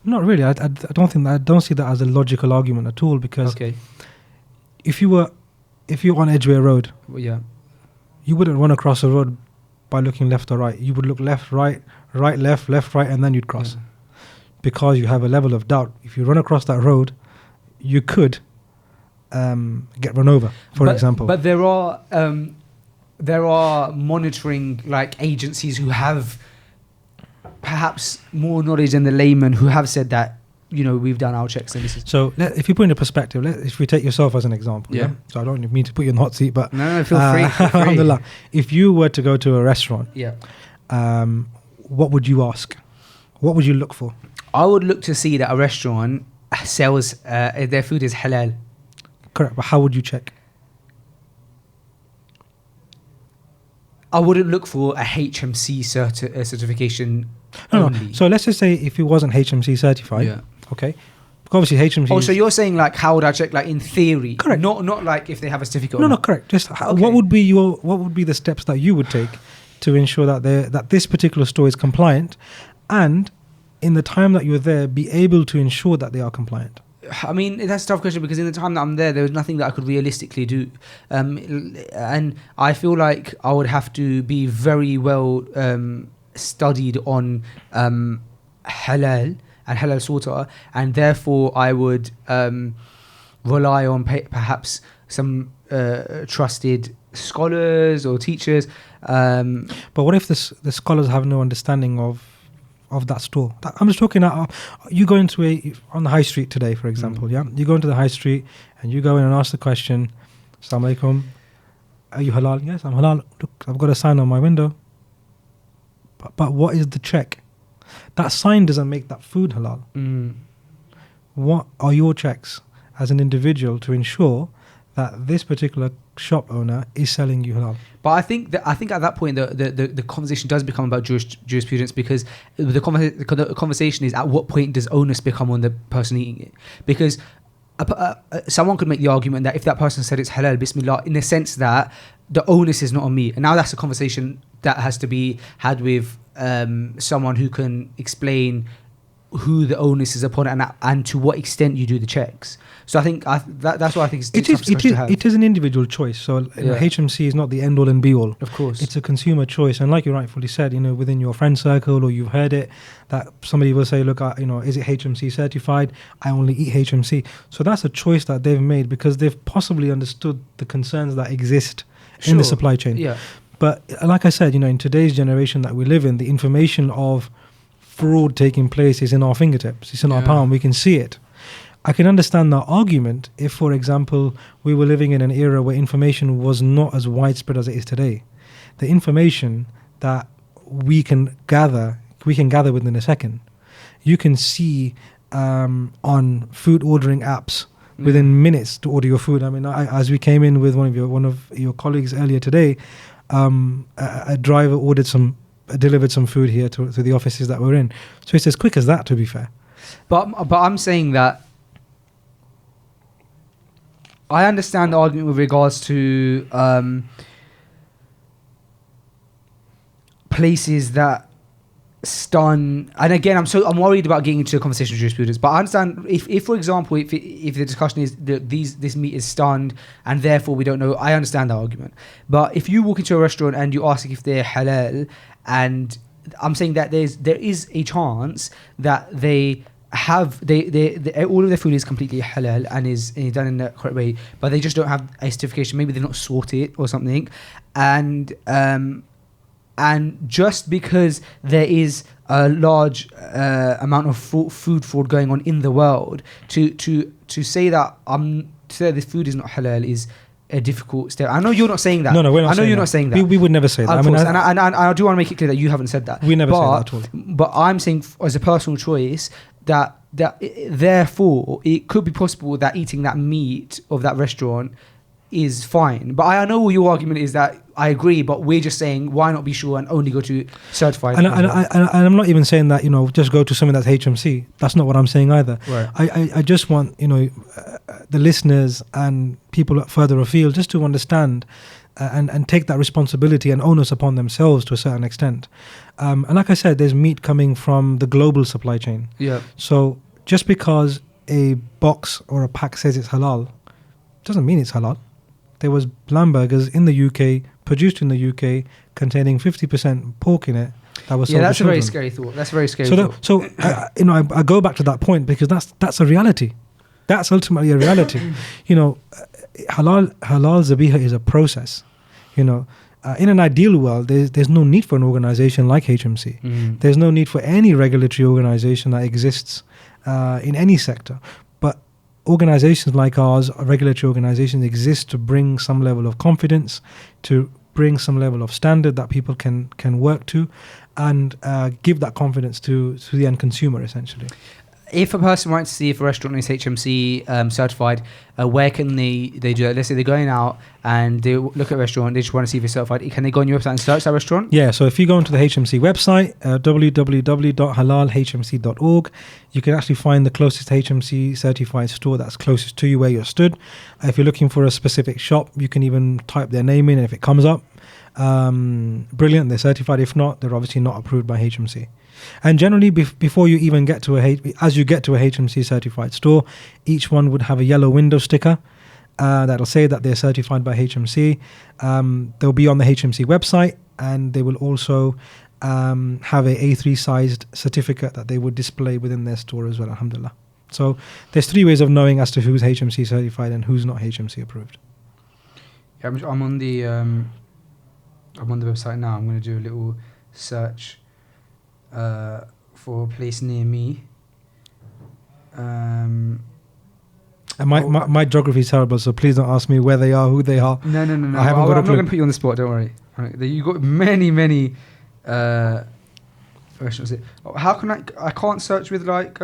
Not really. I don't see that as a logical argument at all, because if you're on Edgware Road, you wouldn't run across a road by looking left or right. You would look left, right, left, right, and then you'd cross, because you have a level of doubt. If you run across that road, you could get run over, for example. But there are monitoring agencies who have perhaps more knowledge than the layman, who have said that we've done our checks and this is. So if you put into perspective, if we take yourself as an example, so I don't mean to put you in the hot seat, but no, feel free. Alhamdulillah, if you were to go to a restaurant, what would you ask? What would you look for? I would look to see that a restaurant sells their food is halal. Correct, but how would you check? I wouldn't look for a HMC certification only. No. So let's just say if it wasn't HMC certified, okay. Obviously HMC. Oh, so you're saying how would I check? In theory, correct. Not if they have a certificate. No, correct. Just what would be the steps that you would take to ensure that this particular store is compliant, and in the time that you're there, be able to ensure that they are compliant. I mean, that's a tough question, because in the time that I'm there was nothing that I could realistically do. And I feel like I would have to be very well studied on halal and halal slaughter, and therefore I would rely on perhaps some trusted scholars or teachers. But what if the scholars have no understanding of that store? I'm just talking about you go into on the high street today, for example. You go into the high street and you go in and ask the question, Assalamu alaikum, are you halal? Yes, I'm halal. Look, I've got a sign on my window. But what is the check? That sign doesn't make that food halal. What are your checks as an individual to ensure that this particular shop owner is selling you halal? But I think at that point the conversation does become about jurisprudence, because the conversation is, at what point does onus become on the person eating it? Because someone could make the argument that if that person said it's halal, bismillah, in the sense that the onus is not on me. And now that's a conversation that has to be had with someone who can explain who the onus is upon and to what extent you do the checks. So I think that's what I think is it is an individual choice. So HMC is not the end all and be all. Of course, it's a consumer choice, and like you rightfully said, within your friend circle, or you've heard it that somebody will say, look, is it HMC certified? I only eat HMC. So that's a choice that they've made because they've possibly understood the concerns that exist in the supply chain. Yeah. But like I said, in today's generation that we live in, the information of fraud taking place is in our fingertips. It's in our palm. We can see it. I can understand that argument if, for example, we were living in an era where information was not as widespread as it is today. The information that we can gather within a second. You can see on food ordering apps within minutes to order your food. I mean, as we came in with one of your colleagues earlier today, a driver delivered some food here to the offices that we're in. So it's as quick as that, to be fair. But I'm saying that I understand the argument with regards to places that stun, and again I'm worried about getting into a conversation with jurisprudence, but I understand if for example if the discussion is that this meat is stunned and therefore we don't know, I understand that argument. But if you walk into a restaurant and you ask if they're halal, and I'm saying that there is a chance that they all of their food is completely halal and is done in the correct way, but they just don't have a certification, maybe they've not sought it or something, and just because there is a large amount of food fraud going on in the world, to say that this food is not halal is a difficult step. I know you're not saying that. No, we're not. I know you're not saying that. We would never say that. Of course, and I do want to make it clear that you haven't said that. We never say that at all. but I'm saying as a personal choice that therefore it could be possible that eating that meat of that restaurant is fine. But I know your argument is that I agree, but we're just saying why not be sure and only go to certified. And I'm not even saying that just go to something that's HMC. That's not what I'm saying either. Right. I just want the listeners and people further afield just to understand and take that responsibility and onus upon themselves to a certain extent. And like I said, there's meat coming from the global supply chain. Yeah. So just because a box or a pack says it's halal, doesn't mean it's halal. There was lamb burgers in the UK, produced in the UK, containing 50% pork in it. That was sold that's to a very children. scary thought. That's a very scary So, thought. I go back to that point because that's a reality. That's ultimately a reality. Halal zabiha is a process. In an ideal world, there's no need for an organization like HMC. There's no need for any regulatory organization that exists in any sector. But organizations like ours, regulatory organizations, exist to bring some level of confidence, to bring some level of standard that people can work to, and give that confidence to the end consumer, essentially. If a person wants to see if a restaurant is HMC certified, where can they do it? Let's say they're going out and they look at a restaurant, they just want to see if it's certified. Can they go on your website and search that restaurant? Yeah, so if you go onto the HMC website, www.halalhmc.org, you can actually find the closest HMC certified store that's closest to you where you're stood. If you're looking for a specific shop, you can even type their name in, and if it comes up, brilliant, they're certified. If not, they're obviously not approved by HMC. And generally, before you even get to as you get to a HMC certified store, each one would have a yellow window sticker that'll say that they're certified by HMC. They'll be on the HMC website, and they will also have a A3 sized certificate that they would display within their store as well, alhamdulillah. So there's 3 ways of knowing as to who's HMC certified and who's not HMC approved. Yeah, I'm on the website now. I'm going to do a little search for a place near me. And my geography is terrible, so please don't ask me where they are, who they are. No. I'm not going to put you on the spot. Don't worry. Right. You've got many restaurants here. How can I can't search with like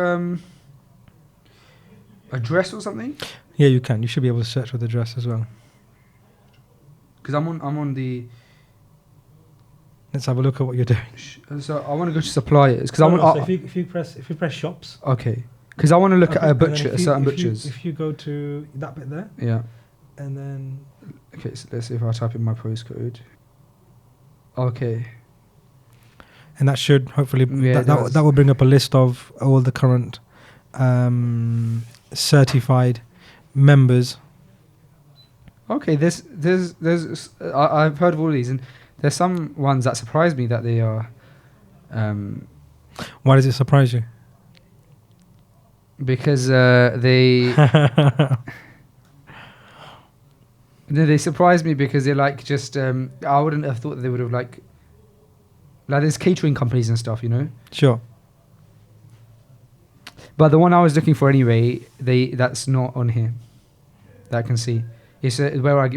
address or something? Yeah, you can. You should be able to search with address as well. Because I'm on the. Let's have a look at what you're doing. So I want to go to suppliers because if you press shops. Okay. Because I want to look at a butcher, certain if butchers. If you go to that bit there. Yeah. And then. Okay, so let's see if I type in my postcode. Okay. And that should hopefully that will bring up a list of all the current certified members. Okay, there's I've heard of all these, and there's some ones that surprise me that they are. Why does it surprise you? Because they they surprise me because they're like just I wouldn't have thought that they would have like there's catering companies and stuff, Sure. But the one I was looking for anyway, that's not on here. That I can see. It's where I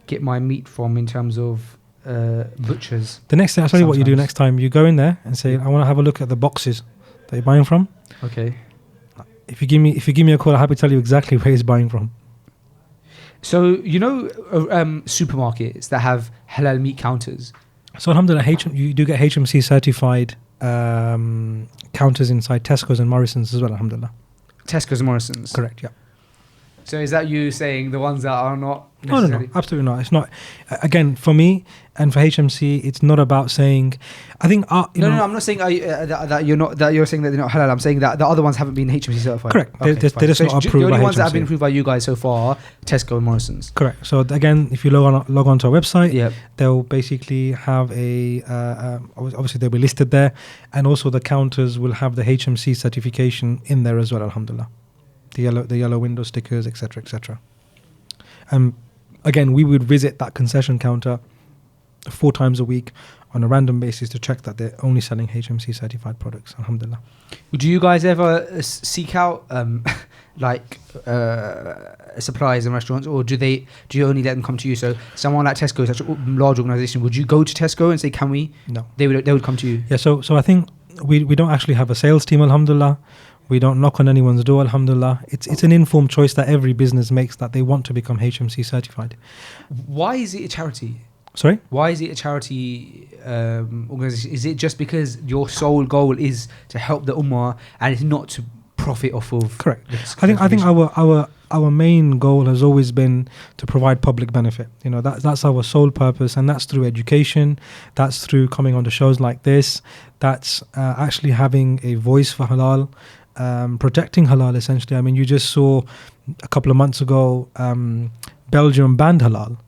get my meat from in terms of butchers. The next thing, I'll tell you what you do next time. You go in there and say, I want to have a look at the boxes that you're buying from. Okay. If you give me a call, I'm happy to tell you exactly where he's buying from. So supermarkets that have halal meat counters. So alhamdulillah, you do get HMC certified counters inside Tesco's and Morrison's as well, alhamdulillah. Tesco's and Morrison's. Correct, yeah. So is that you saying the ones that are not necessarily? No, absolutely not. It's not. Again, for me and for HMC, it's not about saying. I think. No, I'm not saying that you're not. That you're saying that they're not halal. I'm saying that the other ones haven't been HMC certified. Correct. They're just not approved by HMC. The only ones that have been approved by you guys so far, Tesco and Morrison's. Correct. So again, if you log on to our website, yep, they'll basically have obviously they'll be listed there, and also the counters will have the HMC certification in there as well. Alhamdulillah. The yellow window stickers, etc., etc. Again, we would visit that concession counter 4 times a week on a random basis to check that they're only selling HMC certified products. Alhamdulillah. Do you guys ever seek out suppliers in restaurants, or do you only let them come to you? So someone like Tesco, such a large organisation, would you go to Tesco and say, "Can we?" No. They would come to you. Yeah. So I think we don't actually have a sales team. Alhamdulillah. We don't knock on anyone's door. Alhamdulillah. It's an informed choice that every business makes that they want to become HMC certified. Why is it a charity? Sorry. Why is it a charity organisation? Is it just because your sole goal is to help the ummah and it's not to profit off of? Correct. I think our main goal has always been to provide public benefit. You know, that's our sole purpose, and that's through education. That's through coming onto shows like this. That's actually having a voice for halal, protecting halal. Essentially, I mean, you just saw a couple of months ago, Belgium banned halal,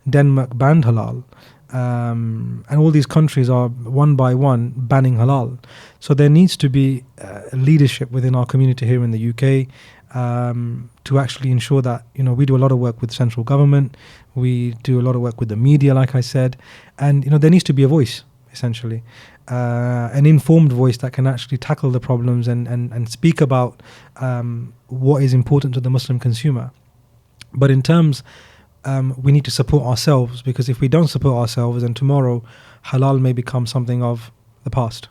Denmark banned halal. And all these countries are one by one banning halal. So there needs to be leadership within our community here in the UK to actually ensure that, you know, we do a lot of work with central government, we do a lot of work with the media, like I said, and, you know, there needs to be a voice, essentially, an informed voice that can actually tackle the problems and speak about what is important to the Muslim consumer. But in terms we need to support ourselves, because if we don't support ourselves, then tomorrow halal may become something of the past,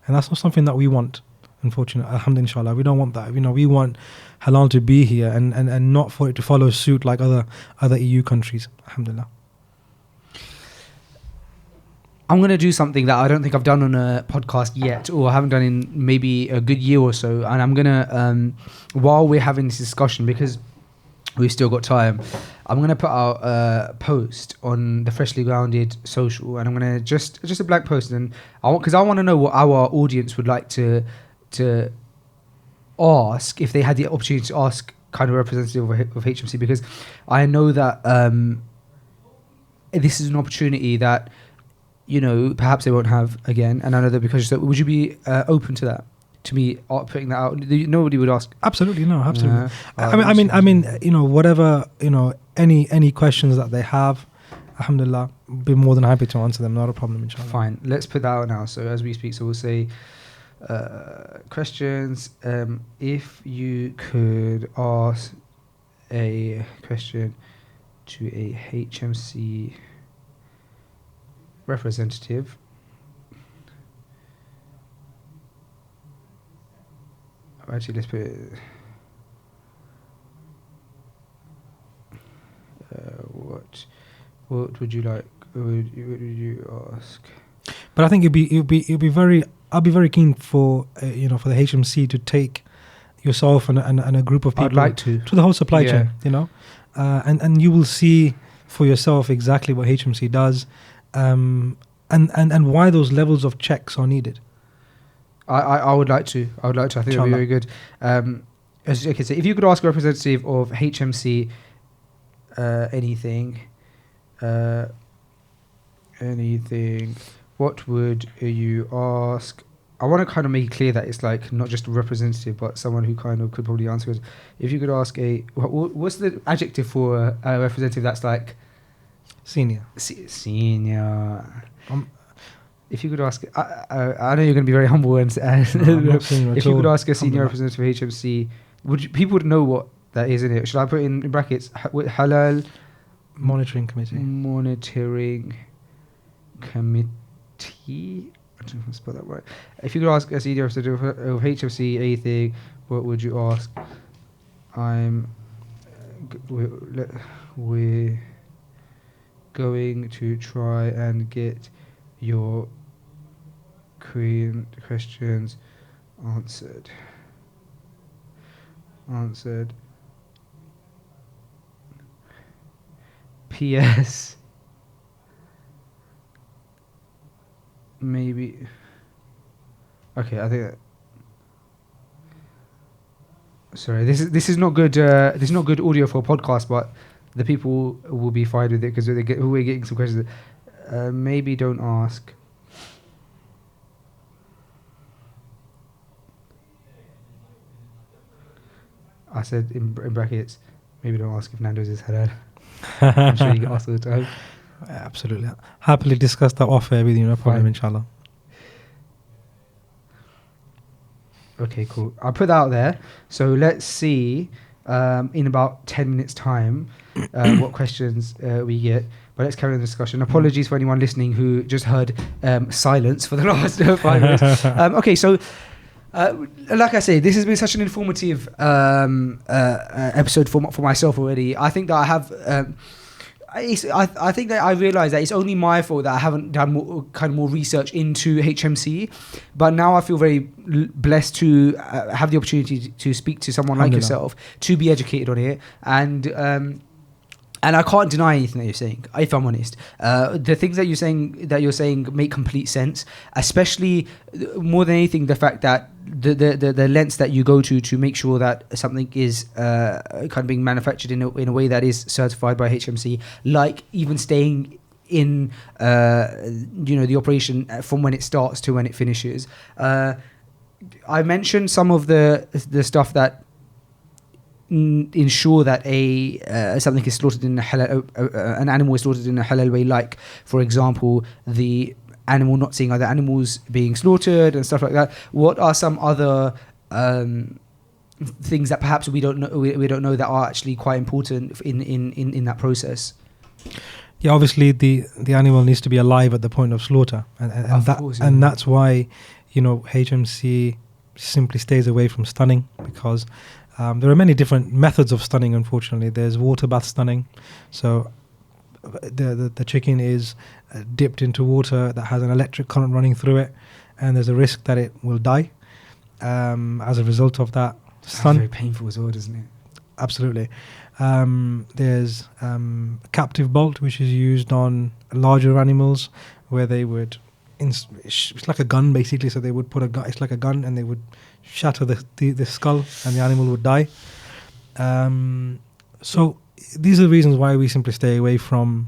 and that's not something that we want. Unfortunately, alhamdulillah, inshallah, we don't want that. You know, we want halal to be here and not for it to follow suit like other EU countries. Alhamdulillah. I'm going to do something that I don't think I've done on a podcast yet, or I haven't done in maybe a good year or so, and I'm going to while we're having this discussion, because we've still got time, I'm going to put out a post on the Freshly Grounded social, and I'm going to just a blank post, and because I want to know what our audience would like to ask if they had the opportunity to ask kind of a representative of HMC, because I know that this is an opportunity that, you know, perhaps they won't have again, and I know that because. So would you be open to that? To me, putting that out, nobody would ask. Absolutely, no, absolutely. I mean, you know, whatever, you know, any questions that they have, alhamdulillah, be more than happy to answer them. Not a problem, inshallah. Fine, let's put that out now. So as we speak, so we'll say questions. If you could ask a question to a HMC representative, actually, let's put it. What would you like? Would you ask? But I think it'd be very. I'll be very keen for you know, for the HMC to take yourself and a group of people. I'd like to the whole supply chain. You know, and you will see for yourself exactly what HMC does, and why those levels of checks are needed. I would like to. I think it would be very good. Okay, so if you could ask a representative of HMC anything, what would you ask? I want to kind of make it clear that it's like not just a representative, but someone who kind of could probably answer it. If you could ask what's the adjective for a representative that's like senior? Senior. If you could ask, I know you're going to be very humble, and if you could ask a senior representative of HMC, people would know what that is, isn't it? Should I put in brackets Halal Monitoring Committee? Monitoring Committee. I don't know if I spelled that right. If you could ask a senior representative of HMC anything, what would you ask? We're going to try and get your questions answered. P.S. Maybe. Okay, I think that. Sorry, this is not good. This is not good audio for a podcast, but the people will be fine with it because we're getting some questions. Maybe don't ask. I said in brackets, maybe don't ask if Nando's is halal. I'm sure you get asked all the time. Absolutely. Happily discuss that off air with you, no problem, Fine. inshallah. Okay, cool. I'll put that out there. So let's see in about 10 minutes' time what questions we get. But let's carry on the discussion. Apologies for anyone listening who just heard silence for the last 5 minutes. Okay, so like I say, this has been such an informative episode for myself already. I think that I have... I think that I realise that it's only my fault that I haven't done more research into HMC, but now I feel very blessed to have the opportunity to speak to someone like yourself, to be educated on it, and I can't deny anything that you're saying, if I'm honest. The things that you're saying make complete sense, especially more than anything, the fact that the lengths that you go to make sure that something is kind of being manufactured in a way that is certified by HMC, like even staying in the operation from when it starts to when it finishes. I mentioned some of the stuff that ensure that something is slaughtered in a halal, an animal is slaughtered in a halal way, like for example the animal not seeing other animals being slaughtered and stuff like that. What are some other things that perhaps we don't know that are actually quite important in that process? Yeah, obviously the animal needs to be alive at the point of slaughter, and that's why HMC simply stays away from stunning, because there are many different methods of stunning. Unfortunately, there's water bath stunning, so the chicken is dipped into water that has an electric current running through it, and there's a risk that it will die as a result of that stun. Very painful as well, doesn't it? Absolutely. There's captive bolt, which is used on larger animals, where they would it's like a gun basically, so they would put it's like a gun, and they would shatter the skull, and the animal would die. So these are the reasons why we simply stay away from,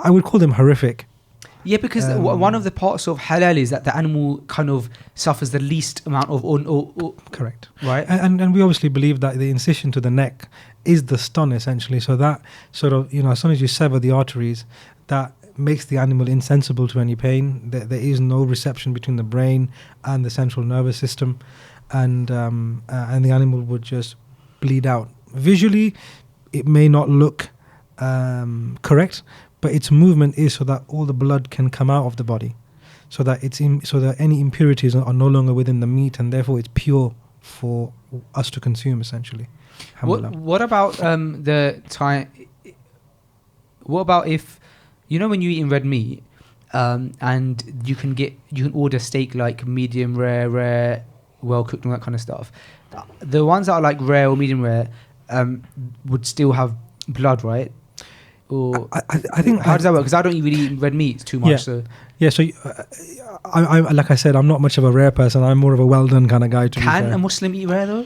I would call them horrific. Yeah, because one of the parts of halal is that the animal kind of suffers the least amount of... Correct. Right. And we obviously believe that the incision to the neck is the stun, essentially. So that sort of, as soon as you sever the arteries, that makes the animal insensible to any pain. There is no reception between the brain and the central nervous system. And the animal would just bleed out. Visually, it may not look correct, but its movement is so that all the blood can come out of the body, so that so that any impurities are no longer within the meat, and therefore it's pure for us to consume, essentially. What about the time? What about if when you eat red meat, and you can order steak like medium rare, well cooked, and all that kind of stuff. The ones that are like rare or medium rare would still have blood, right? Or I think how does that work? Because I don't really eat red meat too much. So I like I said, I'm not much of a rare person. I'm more of a well done kind of guy. Can a Muslim eat rare though?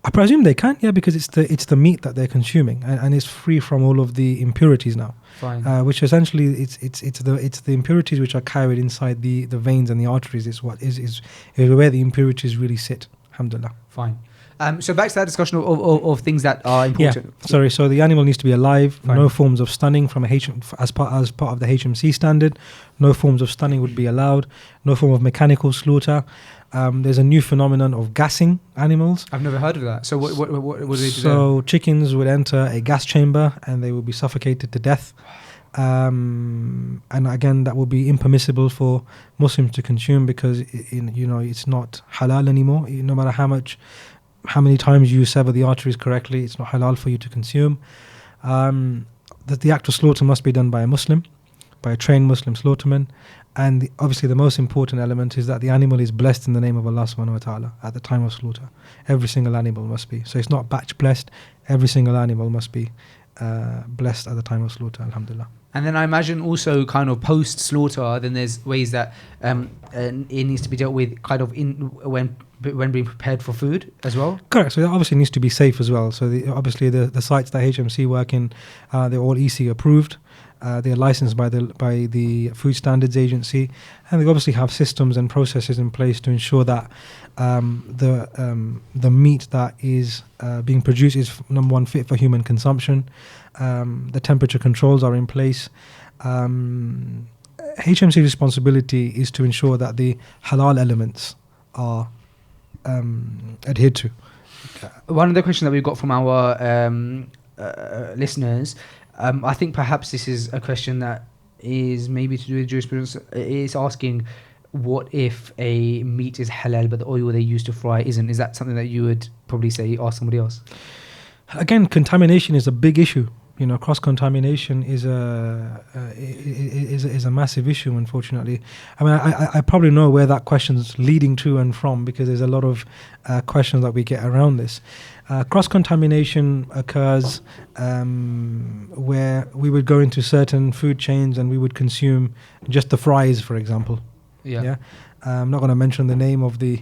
I presume they can, yeah, because it's the meat that they're consuming, and it's free from all of the impurities now. Fine. Which essentially it's the impurities which are carried inside the veins and the arteries is where the impurities really sit. Alhamdulillah. Fine. So back to that discussion of things that are important. Yeah. Sorry. So the animal needs to be alive. Fine. No forms of stunning from as part of the HMC standard. No forms of stunning would be allowed. No form of mechanical slaughter. There's a new phenomenon of gassing animals. I've never heard of that. So what do they do? So chickens would enter a gas chamber and they will be suffocated to death. And again, that will be impermissible for Muslims to consume, because it's not halal anymore. No matter how many times you sever the arteries correctly, it's not halal for you to consume. That the act of slaughter must be done by a Muslim, by a trained Muslim slaughterman. And obviously the most important element is that the animal is blessed in the name of Allah subhanahu wa ta'ala at the time of slaughter. Every single animal must be. So it's not batch blessed. Every single animal must be blessed at the time of slaughter, alhamdulillah. And then I imagine also kind of post-slaughter, then there's ways that it needs to be dealt with kind of when being prepared for food as well? Correct. So it obviously needs to be safe as well. So obviously the sites that HMC work in, they're all EC approved. They're licensed by the Food Standards Agency, and they obviously have systems and processes in place to ensure that the meat that is being produced is, number one, fit for human consumption, The temperature controls are in place. HMC responsibility is to ensure that the halal elements are adhered to. One of the questions that we've got from our listeners, I think perhaps this is a question that is maybe to do with jurisprudence, is asking, what if a meat is halal but the oil they use to fry isn't? Is that something that you would probably say, ask somebody else? Again, contamination is a big issue. Cross-contamination is a massive issue, unfortunately. I mean, I probably know where that question's leading to and from, because there's a lot of questions that we get around this. Cross-contamination occurs where we would go into certain food chains and we would consume just the fries, for example. Yeah. I'm not going to mention the name of the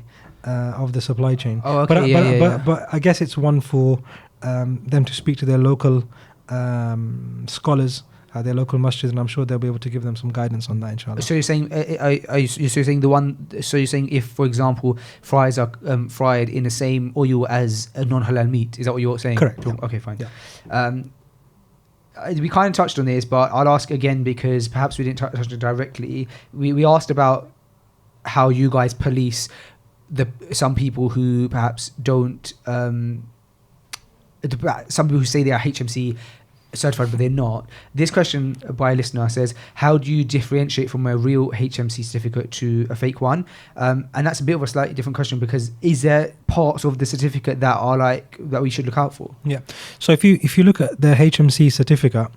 supply chain. Oh, okay. But I guess it's one for them to speak to their local scholars, their local masjids, and I'm sure they'll be able to give them some guidance on that, inshallah. So you're saying, you're saying if, for example, fries are fried in the same oil as a non-halal meat, is that what you're saying? Correct. Yeah. Okay, fine. Yeah. We kind of touched on this, but I'll ask again because perhaps we didn't touch it directly. We asked about how you guys police some people who perhaps don't. Some people who say they are HMC certified but they're not. This question by a listener says, how do you differentiate from a real HMC certificate to a fake one? And that's a bit of a slightly different question, because is there parts of the certificate that are that we should look out for? Yeah. So if you look at the HMC certificate,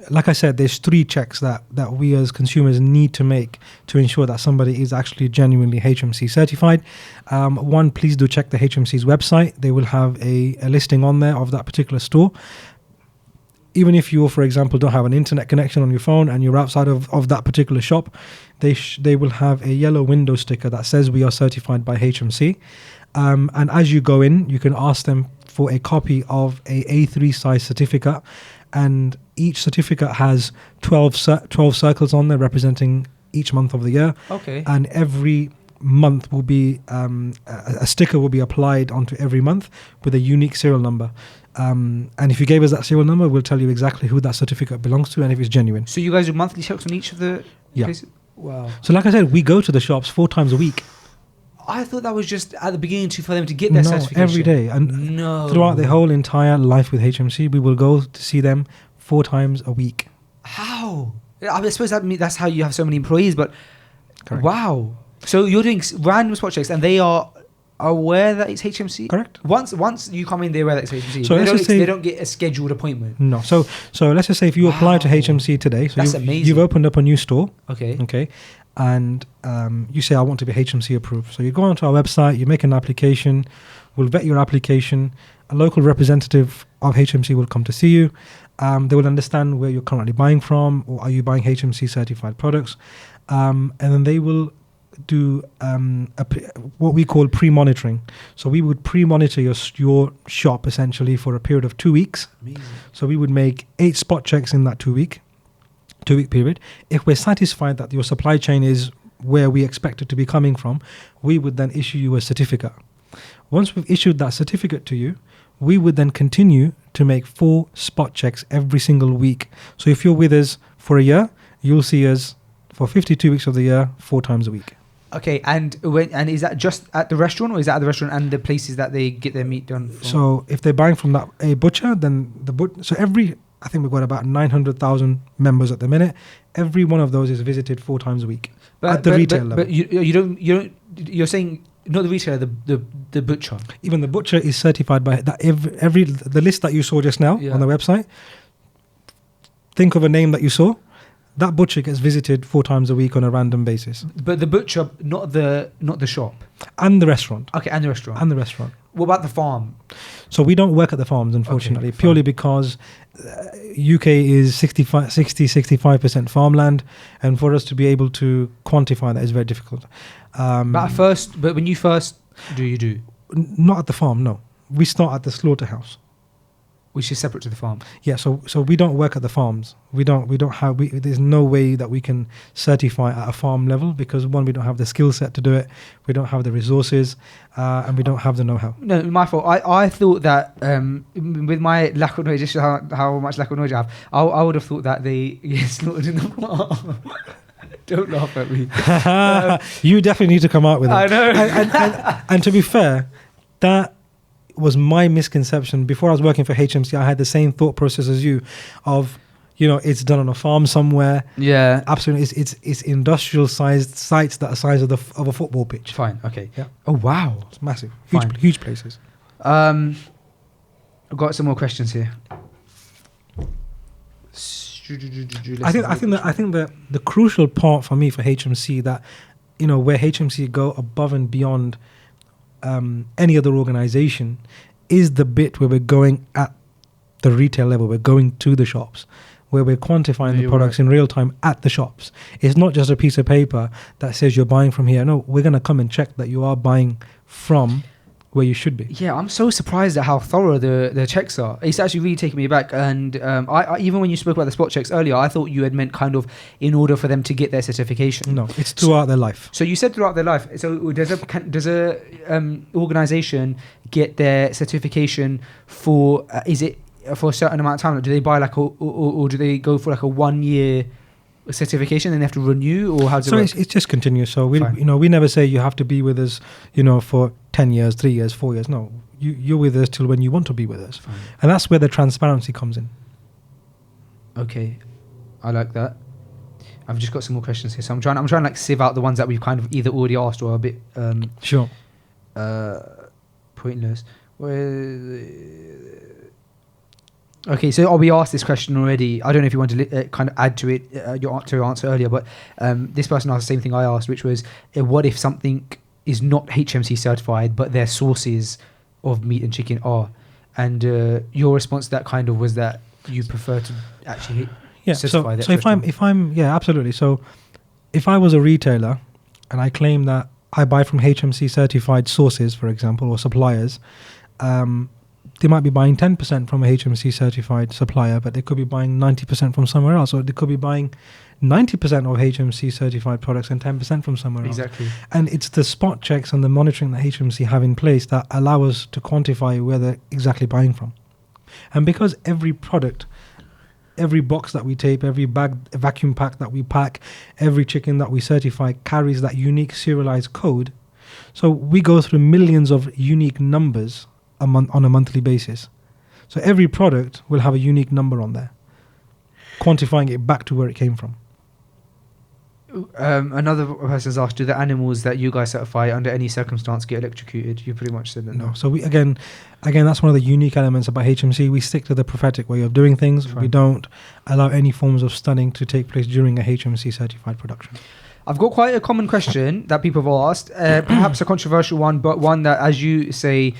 like I said, there's 3 checks that we as consumers need to make to ensure that somebody is actually genuinely HMC certified. One, please do check the HMC's website. They will have a listing on there of that particular store. Even if you, for example, don't have an internet connection on your phone and you're outside of that particular shop, they will have a yellow window sticker that says we are certified by HMC. And as you go in, you can ask them for a copy of a A3 size certificate. And each certificate has 12 circles on there representing each month of the year. Okay. And every month will be a sticker will be applied onto every month with a unique serial number. And if you gave us that serial number, we'll tell you exactly who that certificate belongs to and if it's genuine. So you guys do monthly checks on each of the places? Wow. So like I said, we go to the shops 4 times a week. I thought that was just at the beginning for them to get their certification. No, every day. And throughout their whole entire life with HMC, we will go to see them 4 times a week. How? I suppose that's how you have so many employees, but Correct. Wow. So you're doing random spot checks and they are aware that it's HMC? Correct. Once you come in, they're aware that it's HMC. So they don't get a scheduled appointment. No. So let's just say if you apply to HMC today, so that's amazing. You've opened up a new store. Okay. And you say, I want to be HMC approved. So you go onto our website, you make an application, we'll vet your application, a local representative of HMC will come to see you. They will understand where you're currently buying from, or are you buying HMC certified products. And then they will do what we call pre-monitoring. So we would pre-monitor your shop essentially for a period of 2 weeks. Amazing. So we would make 8 spot checks in that 2 week period. If we're satisfied that your supply chain is where we expect it to be coming from, we would then issue you a certificate. Once we've issued that certificate to you, we would then continue to make 4 spot checks every single week. So if you're with us for a year, you'll see us for 52 weeks of the year, 4 times a week. Okay, and is that just at the restaurant, or is that at the restaurant and the places that they get their meat done from? So if they're buying from a butcher, then I think we've got about 900,000 members at the minute. Every one of those is visited 4 times a week at the retail level. But you're saying not the retailer, the butcher. Even the butcher is certified by that. The list that you saw just now on the website. Think of a name that you saw. That butcher gets visited 4 times a week on a random basis. But the butcher, not the shop. And the restaurant. Okay, and the restaurant. And the restaurant. What about the farm? So we don't work at the farms, unfortunately, okay, purely because UK is 65% farmland, and for us to be able to quantify that is very difficult. But when you first do? Not at the farm, no. We start at the slaughterhouse. Which is separate to the farm. Yeah, so we don't work at the farms. There's no way that we can certify at a farm level because one, we don't have the skill set to do it, we don't have the resources, and we don't have the know-how. No, my fault. I thought that with my lack of knowledge, just how much lack of knowledge I have, I would have thought that they get slaughtered in the farm. Don't laugh at me. You definitely need to come out with it. I know. And to be fair, that was my misconception. Before I was working for HMC, I had the same thought process as you of, it's done on a farm somewhere. Yeah. Absolutely. It's industrial sized sites that are the size of a football pitch. Fine. Okay. Yeah. Oh, wow. It's massive. Fine. Huge places. I've got some more questions here. I think that the crucial part for me for HMC that, where HMC go above and beyond any other organization is the bit where we're going at the retail level. We're going to the shops where we're quantifying the products in real time at the shops. It's not just a piece of paper that says you're buying from here. No, we're going to come and check that you are buying from where you should be. Yeah, I'm so surprised at how thorough the checks are. It's actually really taken me back. And I even when you spoke about the spot checks earlier, I thought you had meant kind of in order for them to get their certification. No, it's throughout their life. So you said throughout their life. So does a organization get their certification for? Is it for a certain amount of time? Like, do they buy or do they go for like a 1 year certification and they have to renew, or how does it work? It's just continuous. So we never say you have to be with us, for 10 years, 3 years, 4 years. No, you're with us till when you want to be with us. Fine. And that's where the transparency comes in. Okay, I like that. I've just got some more questions here, so I'm trying to like sieve out the ones that we've kind of either already asked or are a bit Sure. Pointless. Okay, so we asked this question already. I don't know if you want to kind of add to it, your answer earlier, but this person asked the same thing I asked, which was, what if something is not HMC certified, but their sources of meat and chicken are? And your response to that kind of was that you prefer to actually certify that. So if I'm absolutely. So if I was a retailer and I claim that I buy from HMC certified sources, for example, or suppliers, they might be buying 10% from a HMC certified supplier, but they could be buying 90% from somewhere else, or they could be buying 90% of HMC certified products and 10% from somewhere else. Exactly. And it's the spot checks and the monitoring that HMC have in place that allow us to quantify where they're exactly buying from. And because every product, every box that we tape, every bag, vacuum pack that we pack, every chicken that we certify carries that unique serialized code, so we go through millions of unique numbers on a monthly basis. So every product will have a unique number on there, quantifying it back to where it came from. Another person's asked, do the animals that you guys certify under any circumstance get electrocuted? You pretty much said that. No. So we again, that's one of the unique elements about HMC. We stick to the prophetic way of doing things. Fine. We don't allow any forms of stunning to take place during a HMC certified production. I've got quite a common question that people have asked, perhaps a controversial one, but one that, as you say,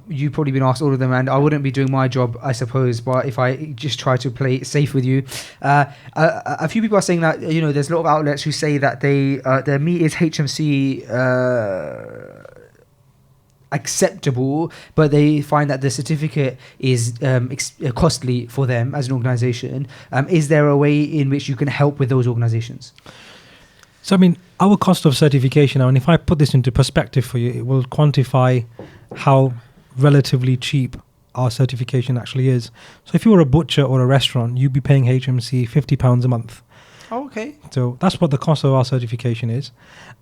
you've probably been asked all of them, and I wouldn't be doing my job, I suppose, but if I just try to play it safe with you. A few people are saying that, there's a lot of outlets who say that their meat is HMC acceptable, but they find that the certificate is costly for them as an organization. Is there a way in which you can help with those organizations? So, our cost of certification, and if I put this into perspective for you, it will quantify how relatively cheap our certification actually is. So if you were a butcher or a restaurant, you'd be paying HMC £50 a month. Oh, okay. So that's what the cost of our certification is.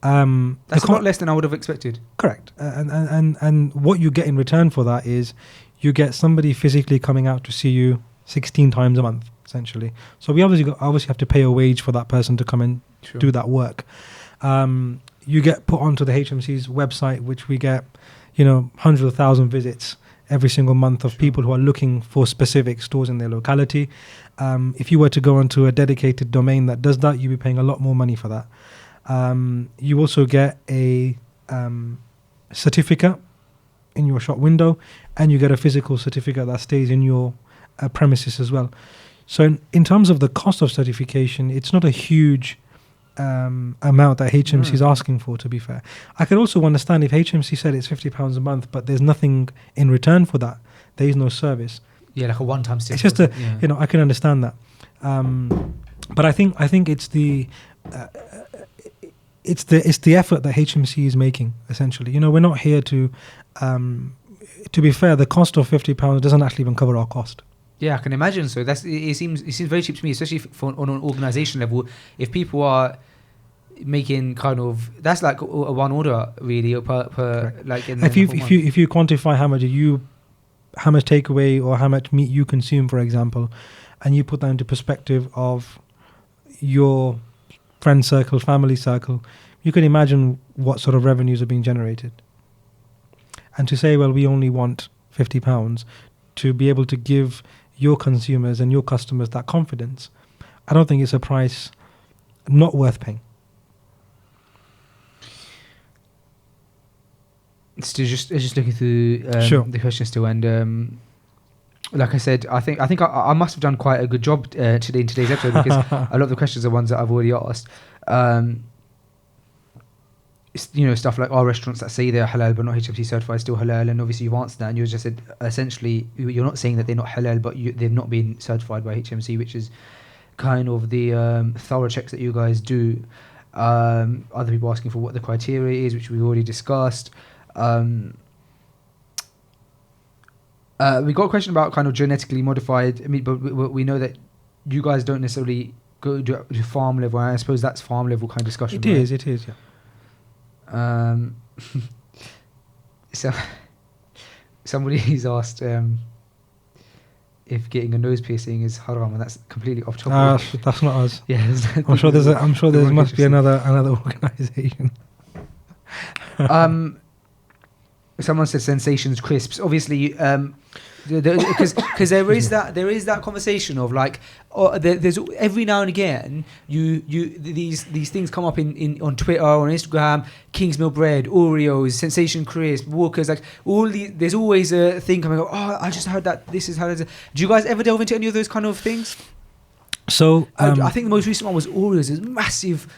That's a lot less than I would have expected. Correct. And what you get in return for that is you get somebody physically coming out to see you 16 times a month, essentially. So we obviously have to pay a wage for that person to come and do that work. You get put onto the HMC's website, which we get, hundreds of thousands visits every single month of people who are looking for specific stores in their locality. If you were to go onto a dedicated domain that does that, you'd be paying a lot more money for that. You also get a certificate in your shop window, and you get a physical certificate that stays in your premises as well. So in terms of the cost of certification, it's not a huge amount that HMC is asking for, to be fair. I could also understand if HMC said it's £50 a month, but there's nothing in return for that. There is no service. Yeah, like a one-time stint. It's just I can understand that. But I think it's the effort that HMC is making, essentially. We're not here to be fair, the cost of £50 doesn't actually even cover our cost. Yeah, I can imagine. So it seems very cheap to me, especially on an organisation level. If people are making that's like a one order really per like. If you quantify how much takeaway or how much meat you consume, for example, and you put that into perspective of your friend circle, family circle, you can imagine what sort of revenues are being generated. And to say, well, we only want £50 to be able to give your consumers and your customers that confidence, I don't think it's a price not worth paying. Just looking through the questions still, and like I said, I think I must have done quite a good job today in today's episode, because a lot of the questions are ones that I've already asked. Stuff like, are restaurants that say they're halal but not HMC certified still halal? And obviously you've answered that, and you just said essentially you're not saying that they're not halal, but they've not been certified by HMC, which is kind of the thorough checks that you guys do. Other people asking for what the criteria is, which we've already discussed. We got a question about kind of genetically modified. But we know that you guys don't necessarily go to farm level. I suppose that's farm level kind of discussion. It is, yeah. So somebody's asked if getting a nose piercing is haram, and that's completely off topic. That's not us. Yeah, I'm sure there must be another organisation. Someone said Sensations crisps. Obviously, because there is that conversation of like, there's every now and again these things come up in on Twitter or on Instagram. Kingsmill bread, Oreos, Sensation crisp, Walkers, like there's always a thing coming up. Oh, I just heard that this is how. Do you guys ever delve into any of those kind of things? So I think the most recent one was Oreos. There's massive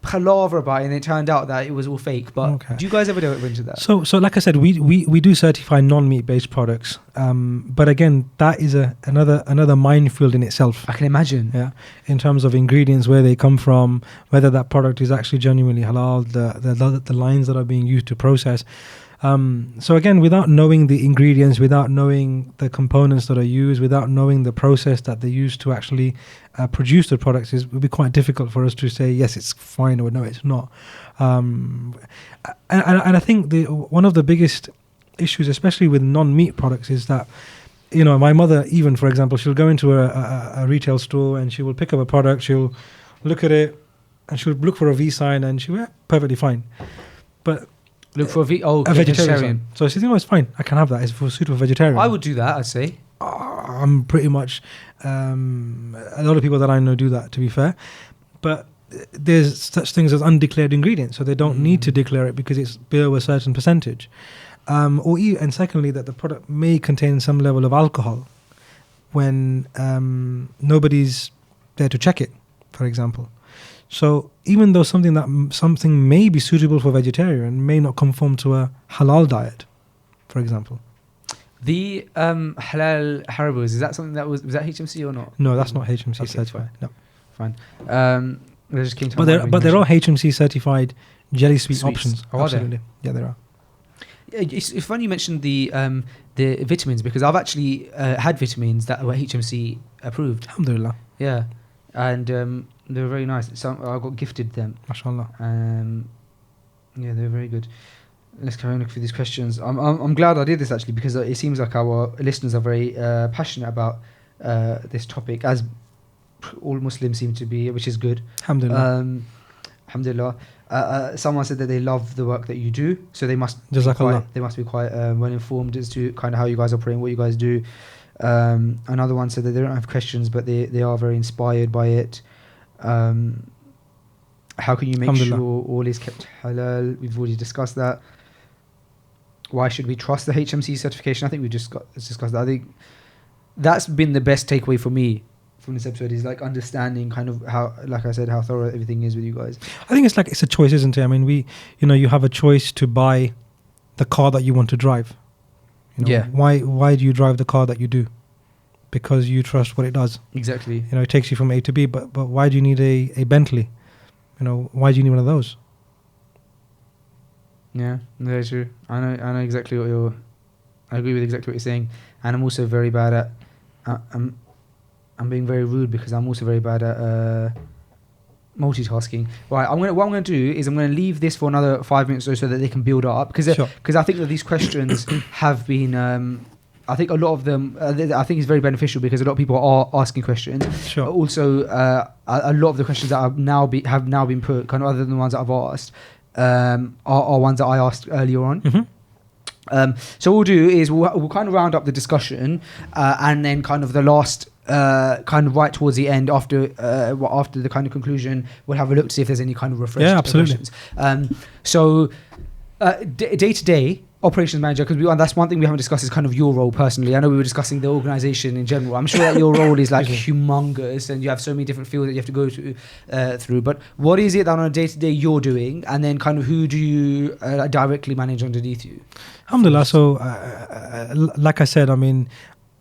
palaver about it, and it turned out that it was all fake. But do you guys ever delve into that? So like I said, we do certify non-meat based products, but again, that is another minefield in itself. I can imagine. Yeah, in terms of ingredients, where they come from, whether that product is actually genuinely halal, the lines that are being used to process. So again, without knowing the ingredients, without knowing the components that are used, without knowing the process that they use to actually produce the products, it would be quite difficult for us to say yes, it's fine, or no, it's not. And I think one of the biggest issues, especially with non-meat products, is that my mother, even for example, she'll go into a retail store and she will pick up a product, she'll look at it, and she'll look for a V sign, and she'll be perfectly fine, but look for a vegetarian. So she thinks, it's fine, I can have that. It's for suitable vegetarian. I would do that, I'd say. I'm pretty much a lot of people that I know do that, to be fair. But there's such things as undeclared ingredients, so they don't need to declare it because it's below a certain percentage. And secondly, that the product may contain some level of alcohol when nobody's there to check it, for example. So even though something may be suitable for vegetarian, may not conform to a halal diet, for example. The halal Haribos, is that something was that HMC or not? No, that's not HMC certified. No, fine. They just came to but there are HMC certified jelly sweets options. Oh, absolutely, yeah, there are. It's funny you mentioned the vitamins, because I've actually had vitamins that were HMC approved. Alhamdulillah. Yeah, and they were very nice. So I got gifted them. MashaAllah. Yeah, they're very good. Let's carry on looking through these questions. I'm glad I did this actually, because it seems like our listeners are very passionate about this topic, as all Muslims seem to be, which is good. Alhamdulillah. Alhamdulillah. Someone said that they love the work that you do, so they must be quite well informed as to kind of how you guys operate and what you guys do. Another one said that they don't have questions, but they are very inspired by it. How can you make sure all is kept halal? We've already discussed that. Why should we trust the HMC certification? I think we just discussed that. I think that's been the best takeaway for me from this episode, is like understanding kind of how, like I said, how thorough everything is with you guys. I think it's a choice, isn't it? I mean, you have a choice to buy the car that you want to drive. Yeah. Why do you drive the car that you do? because you trust what it does. Exactly. You know, it takes you from A to B. But why do you need a Bentley? You know, why do you need one of those? Yeah, very true. I know exactly I agree with exactly what you're saying, and I'm also very bad at. I'm being very rude because I'm also very bad at multitasking. Right, what I'm gonna do is I'm gonna leave this for another 5 minutes or so that they can build up, because I think that these questions have been. I think a lot of them. I think it's very beneficial because a lot of people are asking questions. Sure. Also, a lot of the questions that have now been put, kind of other than the ones that I've asked, are ones that I asked earlier on. Mm-hmm. So what we'll do is we'll kind of round up the discussion, and then kind of the last. Kind of right towards the end, after the kind of conclusion, we'll have a look to see if there's any kind of refresh. Yeah, absolutely. Questions. So day to day operations manager, because that's one thing we haven't discussed, is kind of your role personally. I know we were discussing the organization in general. I'm sure that your role is like humongous, and you have so many different fields that you have to go through. But what is it that on a day to day you're doing, and then kind of who do you directly manage underneath you? Alhamdulillah. So, like I said, I mean,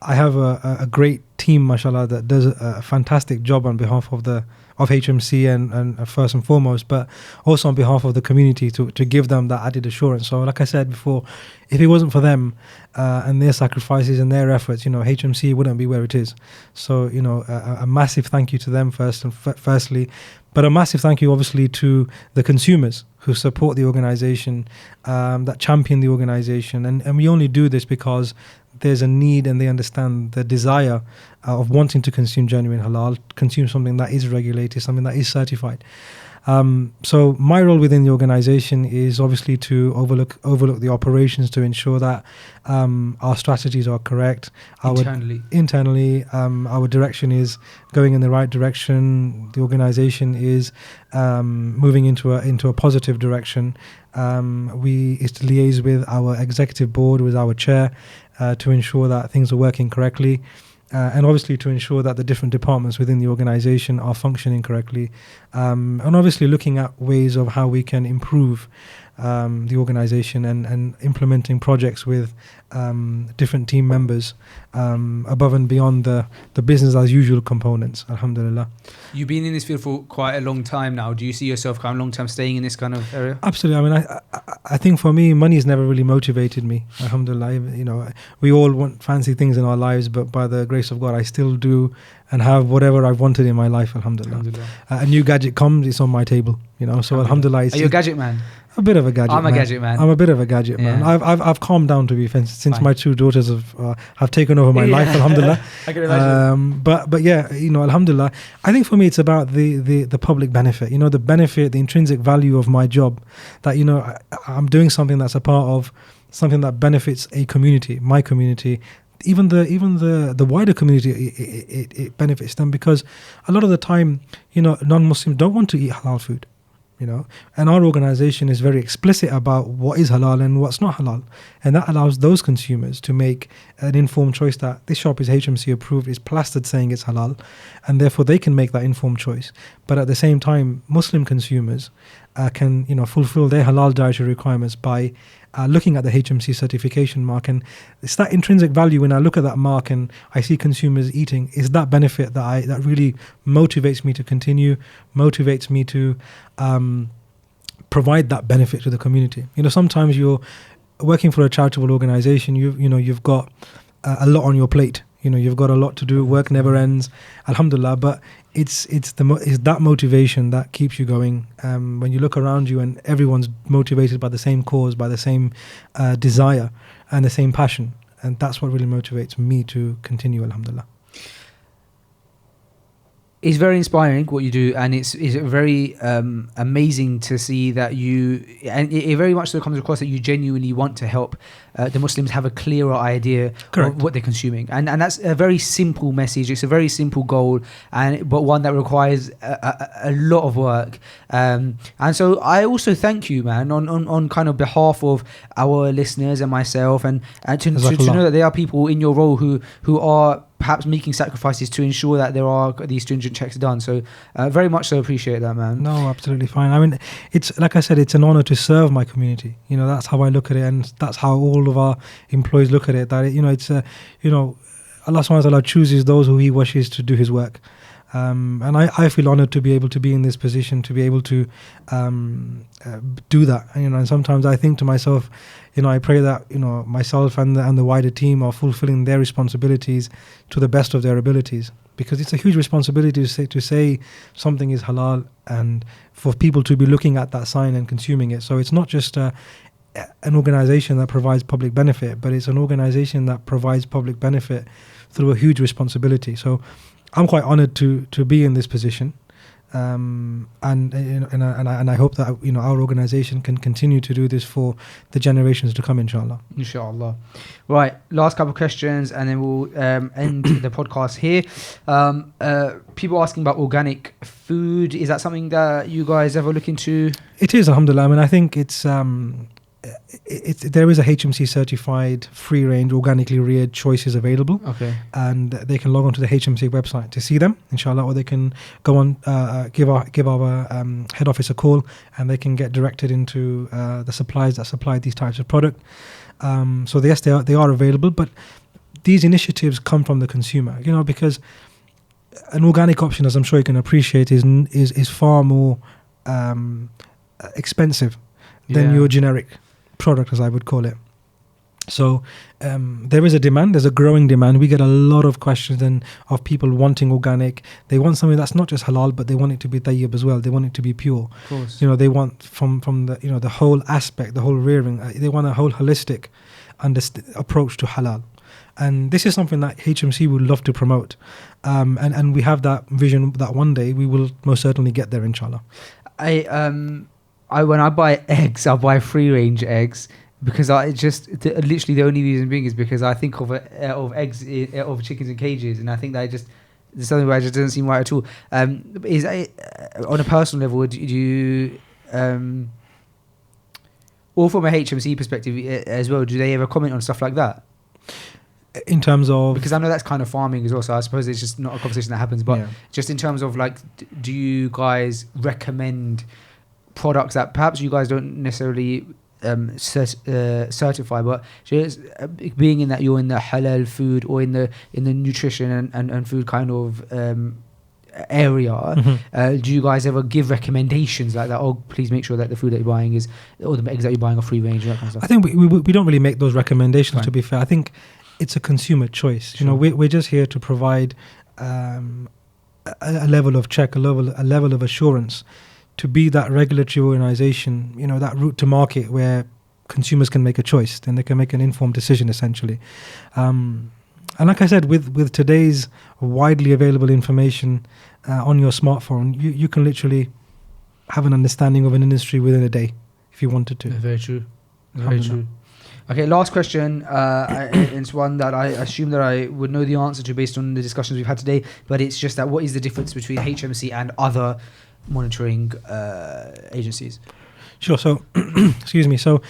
I have a great team, mashallah, that does a fantastic job on behalf of HMC and first and foremost, but also on behalf of the community to give them that added assurance. So like I said before, if it wasn't for them and their sacrifices and their efforts, you know, HMC wouldn't be where it is. So, you know, a massive thank you to them firstly, but a massive thank you obviously to the consumers who support the organization, that champion the organization. And we only do this because there's a need and they understand the desire of wanting to consume genuine halal, consume something that is regulated, something that is certified. So my role within the organization is obviously to overlook the operations to ensure that our strategies are correct. Internally, our direction is going in the right direction. The organization is moving into a positive direction. We is to liaise with our executive board, with our chair, to ensure that things are working correctly. And obviously to ensure that the different departments within the organization are functioning correctly. And obviously looking at ways of how we can improve the organization and implementing projects with different team members above and beyond the business as usual components, alhamdulillah. You've been in this field for quite a long time now. Do you see yourself kind of long term staying in this kind of area? Absolutely. I mean, I think for me, money has never really motivated me, alhamdulillah. You know, we all want fancy things in our lives, but by the grace of God, I still do and have whatever I've wanted in my life, alhamdulillah. A new gadget comes, it's on my table, you know, so alhamdulillah. Are you a gadget man? A bit of a gadget man. I'm a gadget man. I'm a bit of a gadget man. I've calmed down, to be fair, since my two daughters have taken over my life, alhamdulillah. I can imagine. But yeah, you know, alhamdulillah. I think for me it's about the public benefit, you know, the benefit, the intrinsic value of my job, that, you know, I'm doing something that's a part of something that benefits a community, my community. Even the wider community, it benefits them, because a lot of the time, you know, non-Muslims don't want to eat halal food, you know, and our organization is very explicit about what is halal and what's not halal, and that allows those consumers to make an informed choice that this shop is HMC approved, is plastered saying it's halal, and therefore they can make that informed choice. But at the same time, Muslim consumers can, you know, fulfill their halal dietary requirements by looking at the HMC certification mark. And it's that intrinsic value when I look at that mark and I see consumers eating, is that benefit that really motivates me to continue, motivates me to provide that benefit to the community. You know, sometimes you're working for a charitable organization, you've got a lot on your plate. You know, you've got a lot to do, work never ends, alhamdulillah, but it's that motivation that keeps you going. When you look around you and everyone's motivated by the same cause, by the same desire and the same passion, and that's what really motivates me to continue, alhamdulillah. It's very inspiring what you do, and it's very amazing to see that you, and it very much so comes across that you genuinely want to help the Muslims have a clearer idea Correct. of what they're consuming, and that's a very simple message. It's a very simple goal, but one that requires a lot of work. And so I also thank you, man, on kind of behalf of our listeners and myself, and to know that there are people in your role who are perhaps making sacrifices to ensure that there are these stringent checks done. So very much so appreciate that, man. No, absolutely fine. I mean, it's like I said, it's an honor to serve my community. You know, that's how I look at it, and that's how all of our employees look at it. That, you know, it's Allah subhanahu wa ta'ala chooses those who He wishes to do His work. And I feel honored to be able to be in this position, to be able to do that. And sometimes I think to myself, I pray that myself and the wider team are fulfilling their responsibilities to the best of their abilities, because it's a huge responsibility to say something is halal and for people to be looking at that sign and consuming it. So it's not just an organization that provides public benefit, but it's an organization that provides public benefit through a huge responsibility. So I'm quite honored to be in this position, and I hope that our organization can continue to do this for the generations to come, inshallah. Inshallah. Right, last couple of questions and then we'll end the podcast here. People asking about organic food. Is that something that you guys ever look into? It is, alhamdulillah. I mean, I think it's there is a HMC certified free range organically reared choices available. Okay. And they can log on to the HMC website to see them, inshallah, or they can go on, give our head office a call, and they can get directed into the suppliers that supply these types of product. So yes, they are available, but these initiatives come from the consumer, because an organic option, as I'm sure you can appreciate, is far more expensive than your generic product, as I would call it. So there is a demand, there's a growing demand. We get a lot of questions of people wanting organic. They want something that's not just halal, but they want it to be tayyib as well. They want it to be pure. Of course. They want from the the whole aspect, the whole rearing. They want a whole holistic approach to halal. And this is something that HMC would love to promote. And we have that vision that one day we will most certainly get there, inshallah. When I buy eggs, I buy free range eggs because literally the only reason being is because I think of eggs of chickens in cages, and I think that there's something where it just doesn't seem right at all. Is on a personal level, do you or from a HMC perspective as well, do they ever comment on stuff like that? In terms of, because I know that's kind of farming as well, so I suppose it's just not a conversation that happens, but just in terms of like, do you guys recommend products that perhaps you guys don't necessarily certify, but just being in that you're in the halal food or in the nutrition and food kind of area, do you guys ever give recommendations like that? Oh, please make sure that the food that you're buying or the eggs that you're buying are free range, that kind of stuff. I think we don't really make those recommendations. Fine. To be fair, I think it's a consumer choice. Sure. We're just here to provide a level of check, a level of assurance, to be that regulatory organization, that route to market where consumers can make a choice, then they can make an informed decision, essentially. And like I said, with today's widely available information on your smartphone, you can literally have an understanding of an industry within a day if you wanted to. Very true. Very true. Okay, last question. It's one that I assume that I would know the answer to based on the discussions we've had today, but it's just that what is the difference between HMC and other monitoring agencies? Sure. So, excuse me. So,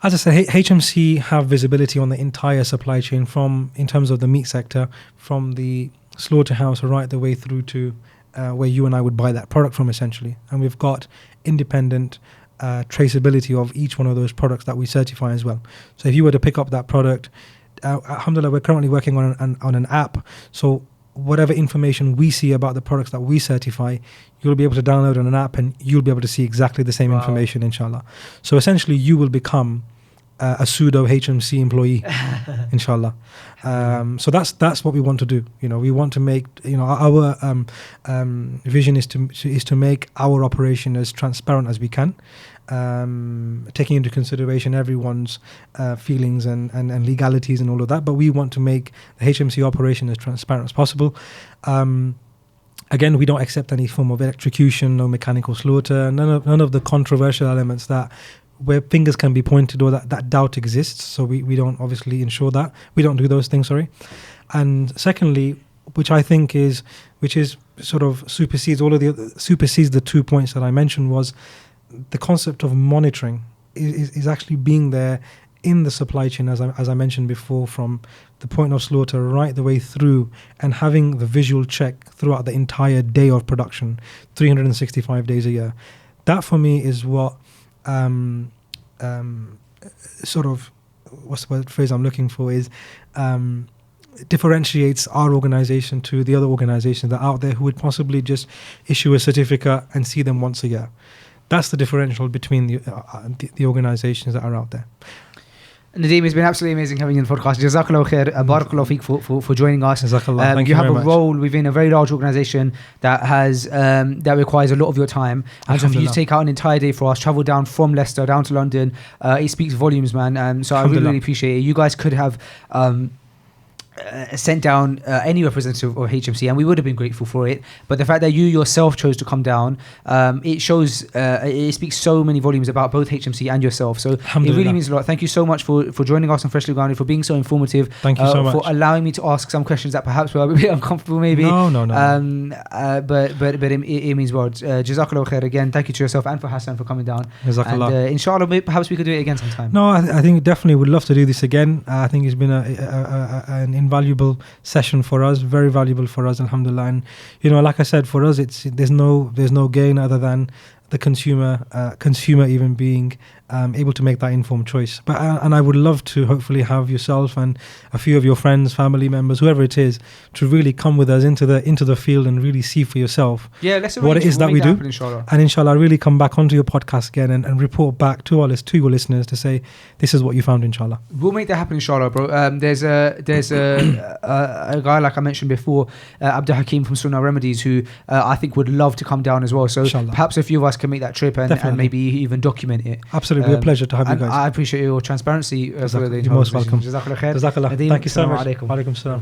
as I said, HMC have visibility on the entire supply chain in terms of the meat sector, from the slaughterhouse right the way through to where you and I would buy that product from, essentially. And we've got independent traceability of each one of those products that we certify as well. So if you were to pick up that product, alhamdulillah, we're currently working on an app. So whatever information we see about the products that we certify, you'll be able to download on an app and you'll be able to see exactly the same information, inshallah. So essentially you will become a pseudo HMC employee, inshallah. So that's what we want to do. We want to make, our vision is to make our operation as transparent as we can, taking into consideration everyone's feelings and legalities and all of that. But we want to make the HMC operation as transparent as possible. Again, we don't accept any form of electrocution, no mechanical slaughter, none of the controversial elements that where fingers can be pointed or that doubt exists. So we don't obviously ensure that. We don't do those things, sorry. And secondly, which sort of supersedes the 2 points that I mentioned, was the concept of monitoring is actually being there in the supply chain, as I mentioned before, from the point of slaughter right the way through, and having the visual check throughout the entire day of production, 365 days a year. That for me is what sort of, what's the phrase I'm looking for, is differentiates our organization to the other organizations that are out there who would possibly just issue a certificate and see them once a year. That's the differential between the organizations that are out there. Nadeem, it's been absolutely amazing having you on the podcast. Jazakallah khair, barakallah feek for joining us. Jazakallah. Thank you have very a much. role within a very large organization that has that requires a lot of your time. And so for you to Alhamdulillah. take out an entire day for us, travel down from Leicester down to London, it speaks volumes, man. So I really, Alhamdulillah. really appreciate it. You guys could have sent down any representative of HMC, and we would have been grateful for it. But the fact that you yourself chose to come down, it shows, it speaks so many volumes about both HMC and yourself. So it really Alhamdulillah. means a lot. Thank you so much for joining us on Freshly Grounded, for being so informative. Thank you so much. For allowing me to ask some questions that perhaps were a bit uncomfortable, maybe. No. But it means well. Jazakallah khair again. Thank you to yourself and for Hassan for coming down. Jazakallah. And inshallah, perhaps we could do it again sometime. No, I think definitely would love to do this again. I think it's been an invaluable session for us, very valuable for us, alhamdulillah. And like I said, for us, there's no gain other than the consumer even being able to make that informed choice. But and I would love to hopefully have yourself and a few of your friends, family members, whoever it is, to really come with us into the field and really see for yourself Let's what it is that we do. happen, inshallah. And inshallah, really come back onto your podcast again and report back to your listeners to say this is what you found, inshallah. We'll make that happen, inshallah, bro. There's a guy, like I mentioned before, Abdul Hakim from Sunnah Remedies, who I think would love to come down as well. So Inshallah. perhaps a few of us can make that trip and maybe even document it. Absolutely, a pleasure to have you And guys. I appreciate your transparency. For the You're most conversation. welcome. Jazakallah khair. Jazakallah. Nadeem, Thank you so assalamu much. alaikum. Wa alaikum salam.